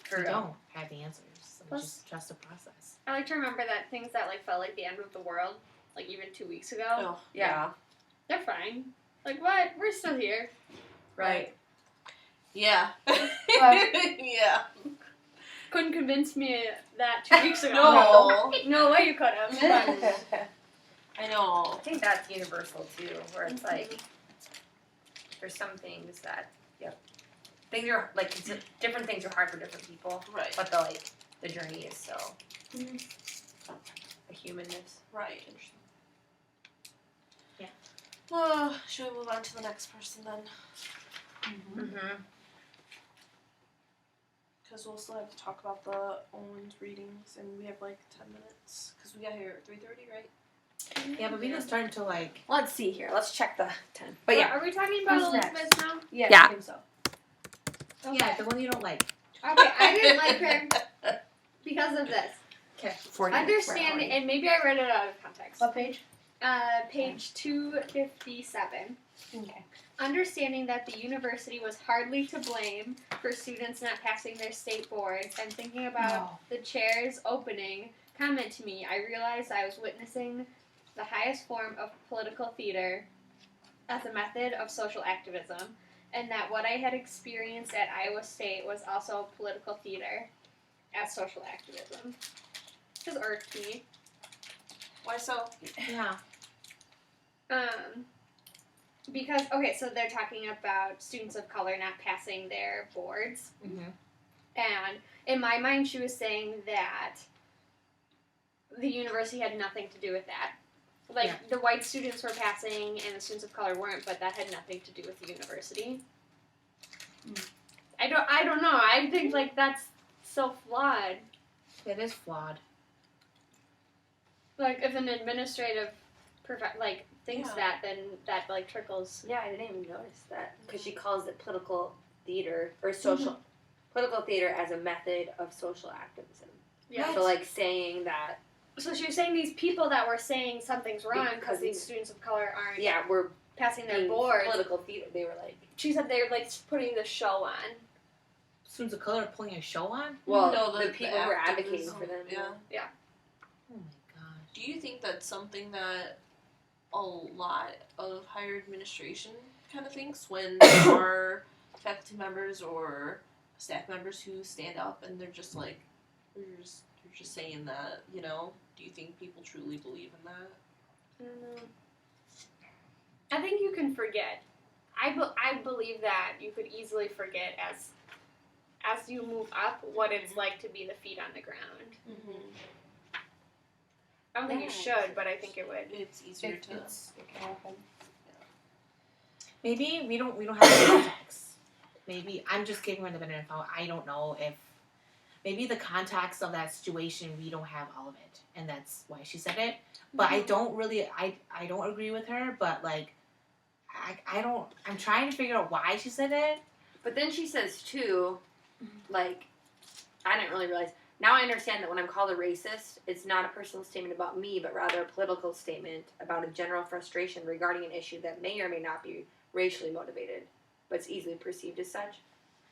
For real. don't have the answers. So Plus- just trust the process. I like to remember that things that like felt like the end of the world, like even 2 weeks ago, Oh, Yeah. they're fine. Like what? We're still here. Right. Yeah. Yeah. Couldn't convince me that 2 weeks ago. No. No way you could have. I know. I think that's universal too, where it's like there's some things that things are like different things are hard for different people, Right. but the journey is so the humanness. Right. Yeah. Should we move on to the next person then? Mm-hmm. Because we'll still have to talk about the Owens readings, and we have like 10 minutes. Because we got here at 3:30, right? Yeah, but we didn't start until like. Let's see here. Let's check the 10. But yeah, Are we talking about Who's Elizabeth next? now? Yeah, Yeah. I think so. Yeah, the one you don't like. Okay, I didn't like her because of this. Okay. Understand, and maybe I read it out of context. What page? Page 257. Okay. Understanding that the university was hardly to blame for students not passing their state boards and thinking about the chair's opening comment to me, I realized I was witnessing the highest form of political theater as a method of social activism, and that what I had experienced at Iowa State was also political theater as social activism. This irked me. Why so? Yeah. Because, okay, so they're talking about students of color not passing their boards. Mm-hmm. And in my mind, she was saying that the university had nothing to do with that. Like, the white students were passing and the students of color weren't, but that had nothing to do with the university. I don't know. I think, like, that's so flawed. It is flawed. Like, if an administrative thinks that, then that, like, trickles. Yeah, I didn't even notice that because she calls it political theater or social political theater as a method of social activism. Yeah. So like saying that. So she was saying these people that were saying something's wrong because Because these students of color aren't Yeah, we're passing their being boards. political theater. They were like. She said they're, like, putting the show on. Students of color pulling a show on? Well, No, the people who are advocating activism, for them. Yeah. Oh my gosh. Do you think that's something that a lot of higher administration kind of thinks when there are faculty members or staff members who stand up and they're just like, you're just saying that, you know? Do you think people truly believe in that? I don't know. I think you can forget. I believe that you could easily forget as you move up what it's like to be the feet on the ground. Mm-hmm. I don't think you should, but I think it would. It's easier It to. can happen. Maybe we don't have the context. Maybe I'm just giving her the benefit of I don't know if maybe the context of that situation we don't have all of it, and that's why she said it. But I don't really I don't agree with her. But like I don't. I'm trying to figure out why she said it. But then she says too, like, I didn't really realize. Now I understand that when I'm called a racist, it's not a personal statement about me, but rather a political statement about a general frustration regarding an issue that may or may not be racially motivated, but it's easily perceived as such.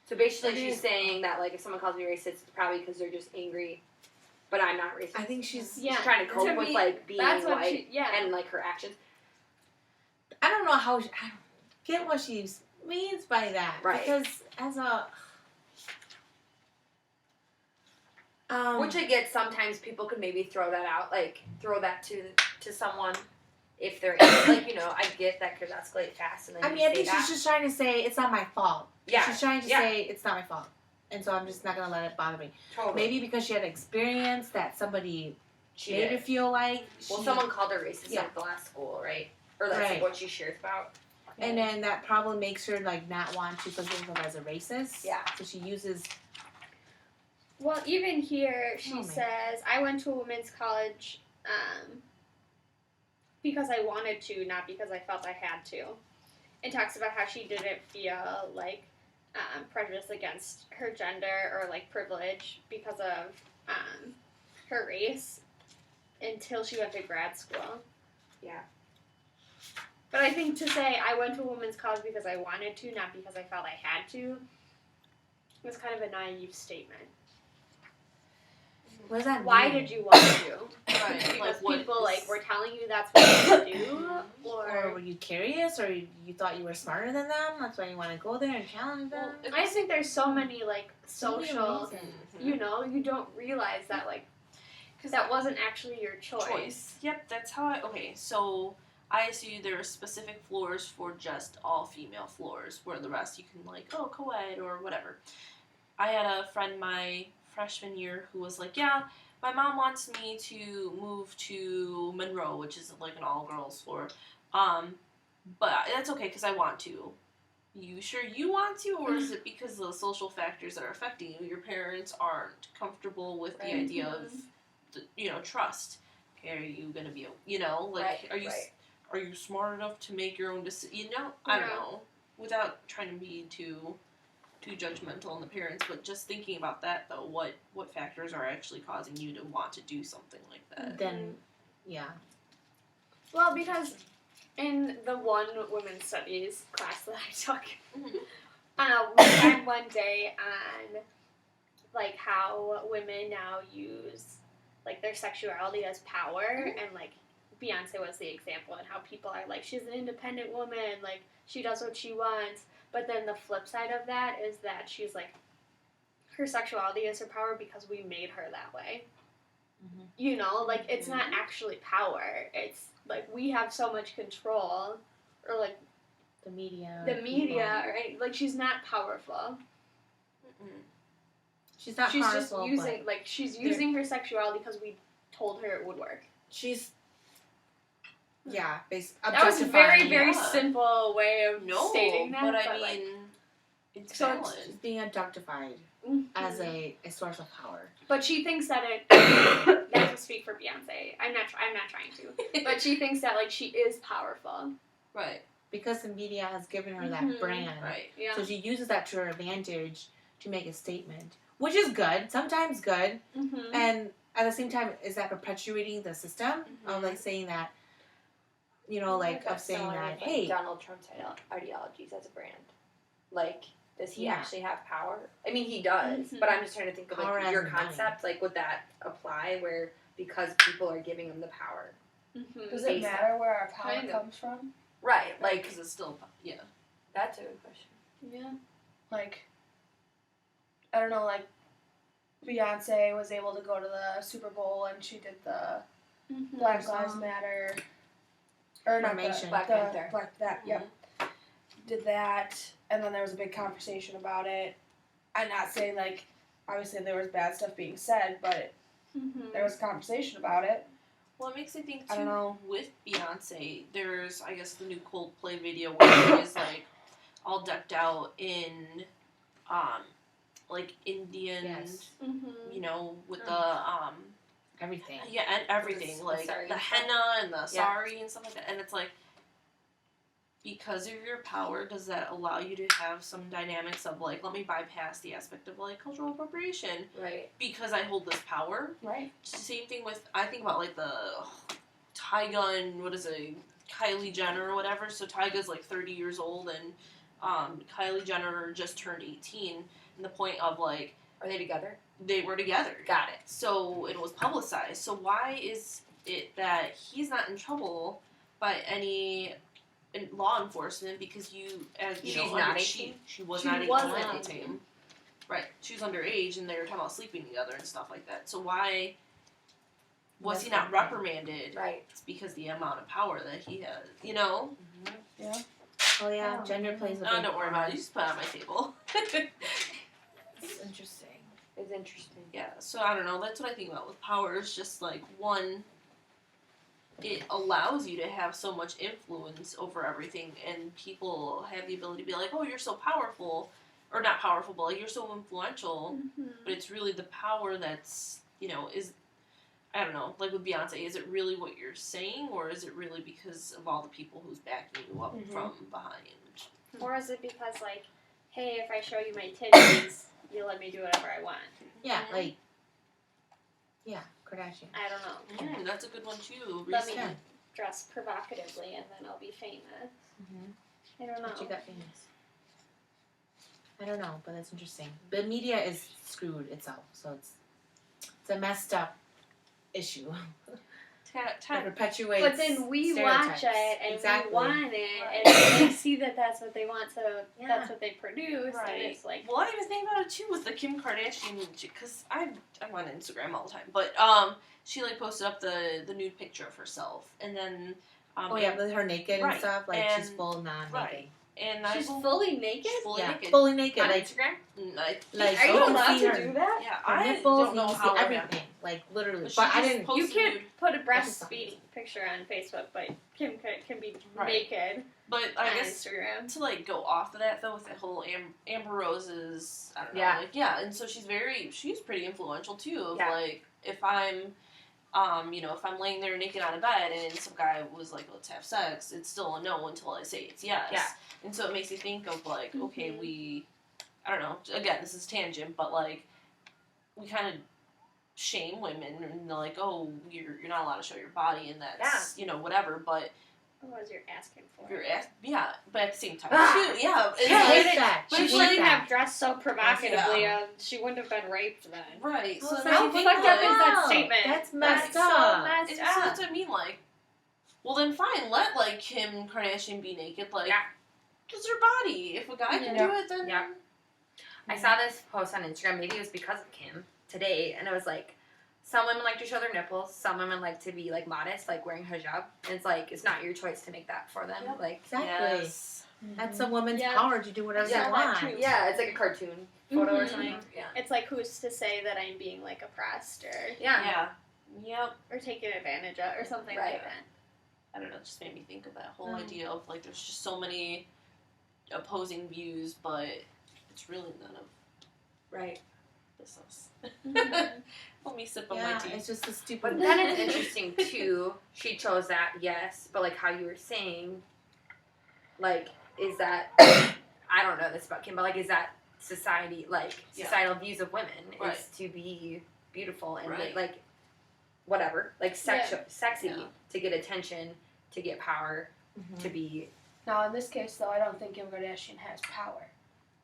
So basically she's saying that, like, if someone calls me racist, it's probably because they're just angry, but I'm not racist. I think she's. Yeah. She's trying to cope with, like, being That's what white yeah. and, like, her actions. I don't know how. I don't get what she means by that. Right. Because as a. Which I get sometimes people could maybe throw that out, like, throw that to someone if they're, like, you know, I get that could escalate fast. And then I you mean, I say think that. she's just trying to say it's not my fault. Yeah. She's trying to Yeah. say it's not my fault. And so I'm just not going to let it bother me. Totally. Maybe because she had experience that somebody She made did. her feel like. Well, she, someone called her racist Yeah. at the last school, right? Or that's like Right. what she shares about. And then that probably makes her like not want to think of herself as a racist. Yeah. So she uses. Well, even here, she Oh, man. says, I went to a women's college because I wanted to, not because I felt I had to. And talks about how she didn't feel like prejudice against her gender or like privilege because of her race until she went to grad school. Yeah. But I think to say I went to a women's college because I wanted to, not because I felt I had to, was kind of a naive statement. What does that Why mean? did you want to? Right. Because Like, what people is- were telling you that's what you do, Or were you curious, or you thought you were smarter than them? That's why you want to go there and challenge them. Well, I just think there's so many like So many social, reasons. you know, you don't realize that like Because that wasn't actually your choice. Yep, that's how I. Okay, so ISU there are specific floors for just all female floors, where the rest you can like co-ed or whatever. I had a friend my freshman year who was like, yeah, my mom wants me to move to Monroe, which is like an all-girls floor, but that's okay because I want to. You sure you want to, or is it because of the social factors that are affecting you? Your parents aren't comfortable with the idea of, trust. Okay, are you gonna be, Right, are you right. are you smart enough to make your own decision? I don't Yeah. know. Without trying to be too judgmental on the parents, but just thinking about that though, what factors are actually causing you to want to do something like that? Then, yeah. Well, because in the one women's studies class that I took, we had one day on like how women now use like their sexuality as power, and like Beyonce was the example, and how people are like, she's an independent woman, like she does what she wants. But then the flip side of that is that she's like, her sexuality is her power because we made her that way. Mhm. You know, like it's not actually power. It's like we have so much control, or like The media. the media, right? Like she's not powerful. She's not She's powerful, just using she's using her sexuality because we told her it would work. she's Yeah, That was a very, objectifying. very Yeah. simple way of No, stating that. but I like, mean, it's So valid. it's- She's being objectified mhm. as a source of power. But she thinks that it. Not to speak for Beyonce. I'm not trying to. But she thinks that like she is powerful. Right, Because the media has given her Mhm. that brand. right. Yeah. So she uses that to her advantage to make a statement. Which is good, sometimes good. Mm-hmm. And at the same time, is that perpetuating the system of Mhm. like saying that, you know, like of saying that, hey, Donald Trump's ideologies as a brand. Like, does he Yeah. actually have power? I mean, he does, Mhm. but I'm just trying to think of Power like your as in money. concept. Like, would that apply where because people are giving him the power? Mm-hmm. Does it Based matter where our power Kind of. comes from? Right. Like, Like, because it's still, yeah. that's a good question. Yeah. Like, I don't know, like, Beyonce was able to go to the Super Bowl and she did the Mm-hmm. Black Lives Matter, or not the, Formation. Black the Panther. Black, that, yep. Did that, and then there was a big conversation about it. I'm not saying, like, obviously there was bad stuff being said, but Mm-hmm. there was a conversation about it. Well, it makes me think I don't too know. with Beyonce. There's, I guess, the new Coldplay video where she's like all decked out in, like Indian, Yes. Mm-hmm. you know, with the everything. yeah, and everything The like sari the and stuff. henna and the sari and stuff like that. And it's like, because of your power, does that allow you to have some dynamics of like, let me bypass the aspect of like cultural appropriation Right. because I hold this power? Right. Same thing with, I think about like the Tyga and what is it, Kylie Jenner or whatever. So Tyga's like 30 years old and Kylie Jenner just turned 18. And the point of like, Are they together? they were together. Got it. So it was publicized. So why is it that he's not in trouble by any law enforcement because you, as you She's know, not under- 18? she was She not 18 wasn't at the 18. time. Right. She was underage and they were talking about sleeping together and stuff like that. So why was he not reprimanded? Right. It's because the amount of power that he has, you know? Yeah. Oh yeah, Oh. gender plays a big Oh, don't worry about part. it. You just put it on my table. It's interesting. It's interesting. Yeah, so I don't know. That's what I think about with power. Is just like, one, it allows you to have so much influence over everything, and people have the ability to be like, oh, you're so powerful. Or not powerful, but like, you're so influential. Mm-hmm. But it's really the power that's, you know, is, I don't know, like with Beyonce, is it really what you're saying, or is it really because of all the people who's backing you up Mhm. from behind? Or is it because like, hey, if I show you my titties, you let me do whatever I want? Yeah, Mhm. like Kardashian. I don't know. That's a good one too. Let me Recent. dress provocatively and then I'll be famous. Mm-hmm. I don't know. But you got famous. I don't know, but that's interesting. The media is screwed itself, so it's a messed up issue. It perpetuates. But then we watch stereotypes. it and Exactly. we want it, Right. and they see that that's what they want, so Yeah. that's what they produce, Right. and it's like, Well, I even think about it too with the Kim Kardashian, because I'm on Instagram all the time, but she like posted up the nude picture of herself, and then Oh yeah, with her naked Right. and stuff, like she's And- full non-naked. right. and she's I fully naked? she's fully Yeah, naked fully naked. On Like Instagram? I, Like, Are you you can allowed see to her- do that? yeah, her I nipples, don't know you can how see it everything, like literally. But she But I just didn't. posted You can't nude. put a That's breastfeeding picture on Facebook, but Kim can be Right. naked But on I guess Instagram. to like go off of that though with the whole Amber Rose's, I don't know, Yeah. like and so she's pretty influential too. Of Yeah. like if I'm, you know, if I'm laying there naked on a bed and some guy was like, let's have sex, it's still a no until I say it's yes. Yeah. And so it makes you think of like, okay, Mhm. I don't know. Again, this is tangent, but like we kind of shame women and they're like, oh, you're not allowed to show your body and that's you know whatever, but. Otherwise, you're asking for You're it. but at the same time, Ah! too, yeah. It's She like- hates that. but She it's shouldn't like have dressed so provocatively. Yeah. She wouldn't have been raped then. right. So Well, it How makes you fucked think, up is like, that Wow, statement? that's messed That's up. so messed so up. that's what I mean. Like, well, then fine, let like Kim Kardashian be naked. Like, Yeah. it's her body. If a guy can Yeah. do it, then Yeah. I saw this post on Instagram, maybe it was because of Kim, today, and it was like, some women like to show their nipples, some women like to be like modest, like wearing hijab, and it's like, it's not your choice to make that for them. Yep. Like, Exactly. Yes. That's a woman's Yeah. power to do whatever Yeah, they that want. too. yeah, it's like a cartoon photo or Mhm. something. Yeah. It's like, who's to say that I'm being like oppressed or Yeah. Yeah. Yep. taken advantage of or something Right. like that? I don't know, it just made me think of that whole idea of, like, there's just so many opposing views, but it's really none of Right. this us. Mhm. Let me sip on Yeah, my tea. it's just a stupid. But then it's interesting too. She chose that, yes, but like how you were saying, like, is that I don't know this about Kim, but like, is that society, like societal views of women is to be beautiful and like whatever, like sexy to get attention, to get power, to be. Now, in this case, though, I don't think Kim Kardashian has power.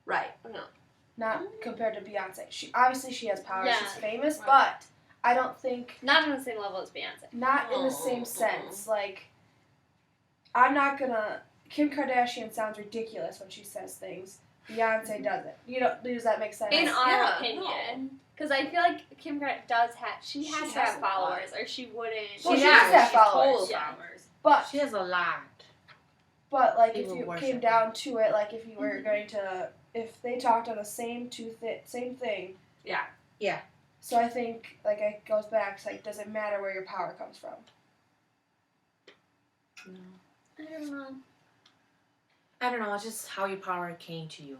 Right. No. Not compared to Beyonce. She obviously she has power. Yeah. She's famous, Right. but I don't think Not on the same level as Beyonce. not in the same sense. Like, I'm not gonna. Kim Kardashian sounds ridiculous when she says things. Beyonce doesn't. You know? Does that make sense? In our Yeah, opinion. Because I feel like Kim Kardashian does have, she has to has have a lot. followers, or she wouldn't. Well, she does have followers. Yeah. But She has a lot. But like, People if you worship came her. down to it, like if you were going to, if they talked on the same same thing. Yeah. Yeah. So I think like it goes back to like, does it matter where your power comes from? No. I don't know. I don't know. It's just how your power came to you.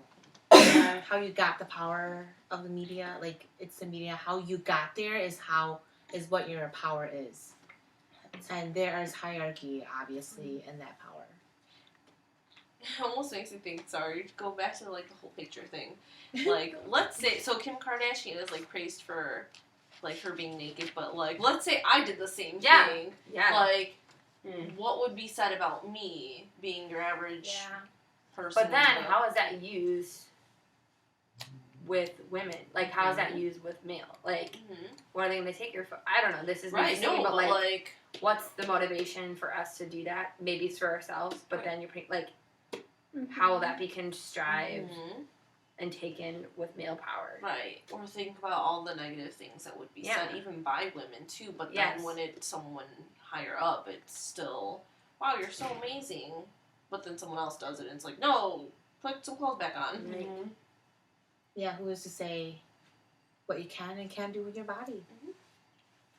How you got the power of the media. Like, it's the media. How you got there is what your power is. And there is hierarchy, obviously, in that power. It almost makes me think, sorry, go back to, like, the whole picture thing. Like, let's say, so Kim Kardashian is, like, praised for, like, her being naked, but, like, let's say I did the same thing. Yeah. Like, what would be said about me being your average person? But then, how is that used with women? Like, how is that used with male? Like, what are they going to take your I don't know. This is right, me but like, what's the motivation for us to do that? Maybe it's for ourselves, but then you're like, how will that be contrived and taken with male power? Right. Or think about all the negative things that would be said, even by women, too. But then when it's someone higher up, it's still, wow, you're so amazing. But then someone else does it, and it's like, no, put some clothes back on. Yeah, who is to say what you can and can't do with your body?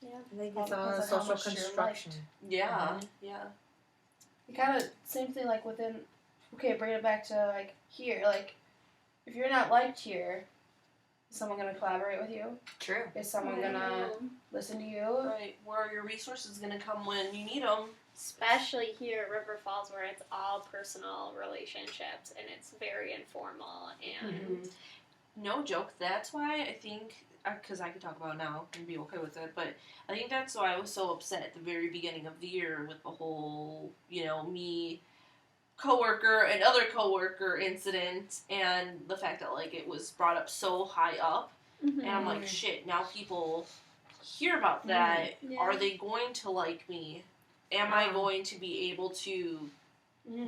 Yeah. I think All it's all a depends on how social much you're construction. Yeah, yeah. You kind of same thing like within. Okay, bring it back to like here. Like, if you're not liked here, is someone gonna collaborate with you? True. Is someone gonna listen to you? Right. Where are your resources going to come when you need them? Especially here at River Falls, where it's all personal relationships and it's very informal and No joke. That's why I think, because I can talk about it now and be okay with it, but I think that's why I was so upset at the very beginning of the year with the whole, me, coworker, and other coworker incident, and the fact that, like, it was brought up so high up, and I'm like, shit, now people hear about that. Yeah. Are they going to like me? Am I going to be able to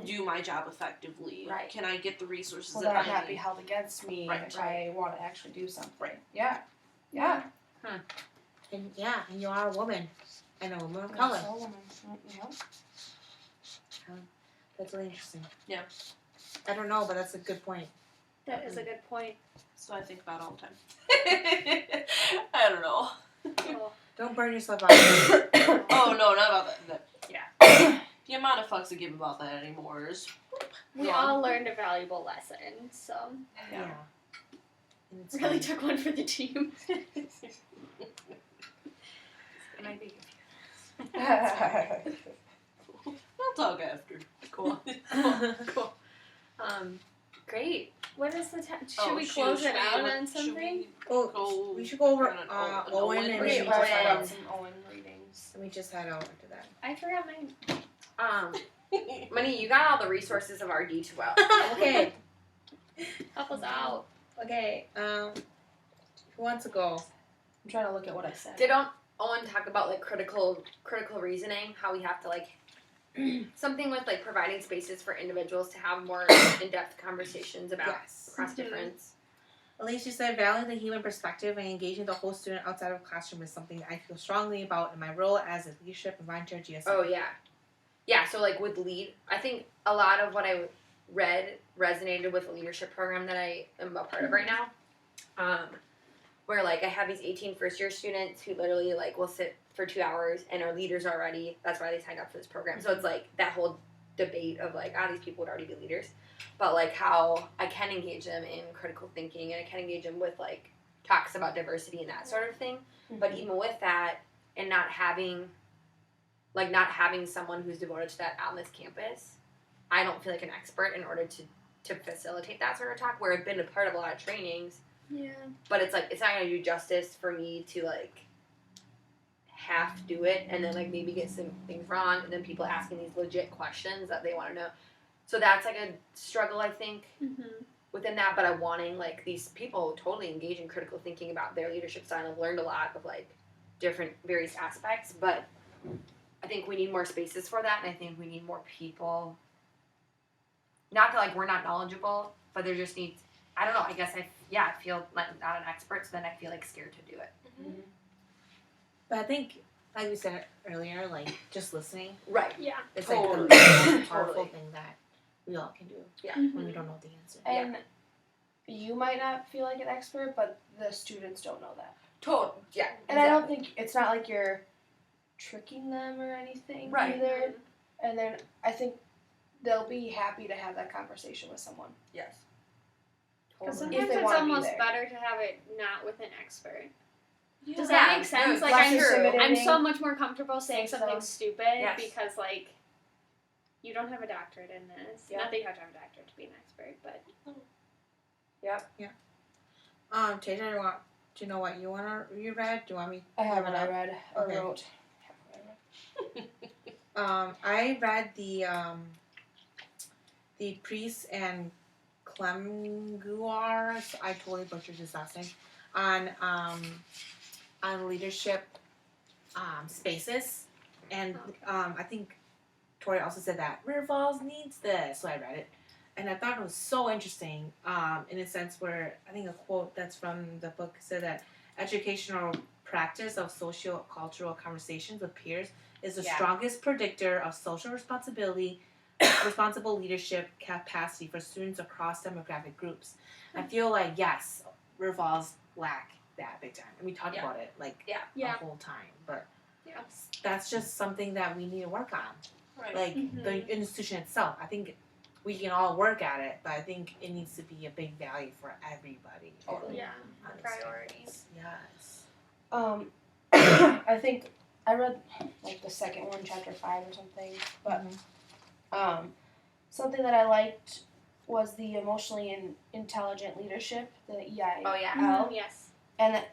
do my job effectively? Right. Can I get the resources Will that that I not need? be held against me Right. if I want to actually do something? Yeah. Yeah. And and you are a woman. And a woman of color. That's really interesting. Yeah. I don't know, but that's a good point. that is a good point. That's what I think about all the time. I don't know. Oh. Don't burn yourself out. Oh, no, not about that. Yeah. The amount of fucks I give about that anymore is... We gone. all learned a valuable lesson, so Yeah. And it's really fun. took one for the team. We'll talk after. Cool. Cool. Great. What is the time? Should Oh, we close it out on should something? Oh, we should go over an Owen and reading? Wait, we let's just talk had about some Owen readings. we just had out after that. I forgot mine. Money, you got all the resources of RD2 well. Okay. Help us out. Okay. Who wants to go? I'm trying to look at what I said. Did Owen talk about like critical reasoning? How we have to like something with like providing spaces for individuals to have more in-depth conversations about Yes. cross difference. Alicia said, valuing the human perspective and engaging the whole student outside of the classroom is something I feel strongly about in my role as a leadership and volunteer GSM. Oh yeah, yeah. So like with lead, I think a lot of what I read resonated with the leadership program that I am a part of right now. where like I have these 18 first-year students who literally like will sit for 2 hours and are leaders already. That's why they signed up for this program. So it's like that whole debate of like, these people would already be leaders, but like how I can engage them in critical thinking and I can engage them with like talks about diversity and that sort of thing. Mm-hmm. But even with that, and not having someone who's devoted to that on this campus, I don't feel like an expert in order to facilitate that sort of talk, where I've been a part of a lot of trainings. Yeah. But it's like, it's not going to do justice for me to like half do it and then like maybe get some things wrong and then people asking these legit questions that they want to know. So that's like a struggle, I think, within that. But I'm wanting like these people totally engage in critical thinking about their leadership style. I've learned a lot of like different various aspects, but I think we need more spaces for that, and I think we need more people. Not that like we're not knowledgeable, but there just needs, I don't know, I guess I feel like not an expert, so then I feel like scared to do it. Mm-hmm. But I think, like we said earlier, like just listening, Right. Yeah. it's Totally. like the most powerful Totally. thing that we all can do Yeah. when we don't know the answer. And you might not feel like an expert, but the students don't know that. Yeah. And I don't think it's not like you're tricking them or anything Right. either. And then I think they'll be happy to have that conversation with someone. Yes. Because Totally. If sometimes they it's wanna be almost there. better to have it not with an expert. Yeah. Does that Yeah, make sense? good. Like Less I'm intimidating. I'm so much more comfortable saying Think so. something stupid Yes. because like you don't have a doctorate in this. Yeah. Not that you have to have a doctorate to be an expert, but Tasia, do you know what you read? Do you want me? I to haven't. give it I up? read or Okay. wrote. I read the Priest and Clemguar. I totally butchered his last name on leadership spaces, and I think Tori also said that River Falls needs this, so I read it, and I thought it was so interesting. In a sense where I think a quote that's from the book said that educational practice of socio-cultural conversations with peers is the strongest predictor of social responsibility, responsible leadership capacity for students across demographic groups. I feel like, yes, River Falls lack that big time. And we talked about it, like, the whole time. But that's just something that we need to work on. Right. Like, the institution itself. I think we can all work at it, but I think it needs to be a big value for everybody. Totally. priorities. Yes. I think I read like the second one, chapter 5 or something. But something that I liked was the emotionally intelligent leadership, the EIL. Oh, yeah. Yes. And that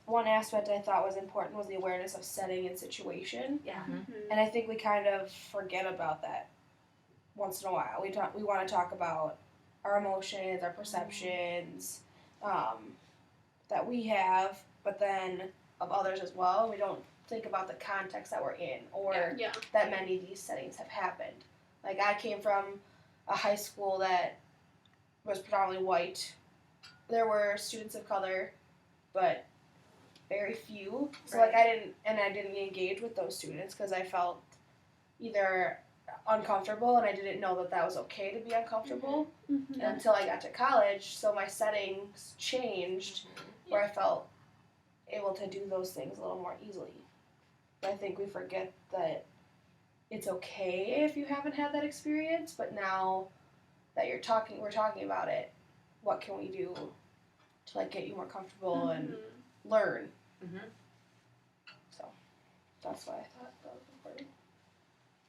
one aspect I thought was important was the awareness of setting and situation. Yeah. And I think we kind of forget about that once in a while. We want to talk about our emotions, our perceptions that we have, but then of others as well. We don't think about the context that we're in or that many of these settings have happened. Like I came from a high school that was predominantly white. There were students of color, but very few. So like I didn't engage with those students because I felt either uncomfortable and I didn't know that was okay to be uncomfortable until I got to college. So my settings changed where I felt able to do those things a little more easily. But I think we forget that it's okay if you haven't had that experience, but now that we're talking about it, what can we do to like get you more comfortable and learn? So that's why I thought that was important.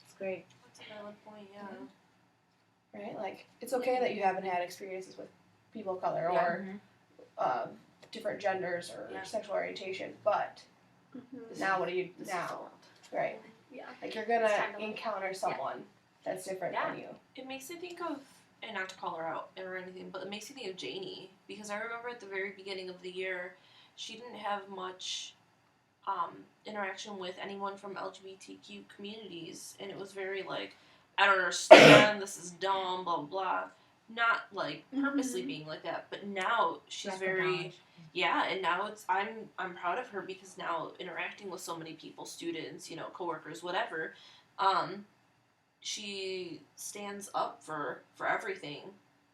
It's great. That's a valid point, yeah. Right? Like it's okay that you haven't had experiences with people of color or different genders or sexual orientation, but now what do you now? Right. Yeah. Like you're gonna encounter someone that's different than you. It makes me think of, and not to call her out or anything, but it makes me think of Janie, because I remember at the very beginning of the year, she didn't have much interaction with anyone from LGBTQ communities, and it was very like, I don't understand, this is dumb, blah, blah, blah. Not like purposely being like that, but now she's very, and now it's, I'm proud of her because now interacting with so many people, students, coworkers, whatever, she stands up for everything.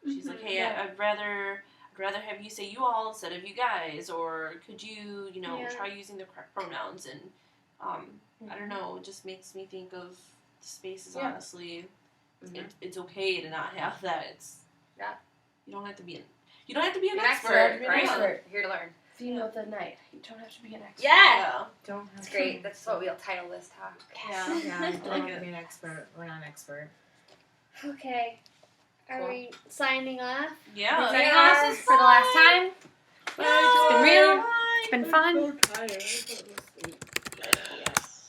She's like, hey, I'd rather rather have you say you all instead of you guys, or could you, Yeah. try using the correct pronouns, and I don't know, it just makes me think of the spaces, Yeah. honestly. It's okay to not have that. You don't have to be an expert, right? Expert. You're here to learn. Theme of the night. You don't have to be an expert. Yeah. Don't have That's great. That's what we'll title this talk. Yeah. Yeah, I don't like have it. to be an expert. We're not an expert. Okay. Are Cool. we signing off? Yeah. Signing Yeah. off for the last time. It's been real. It's been fun. I'm so tired. Yes.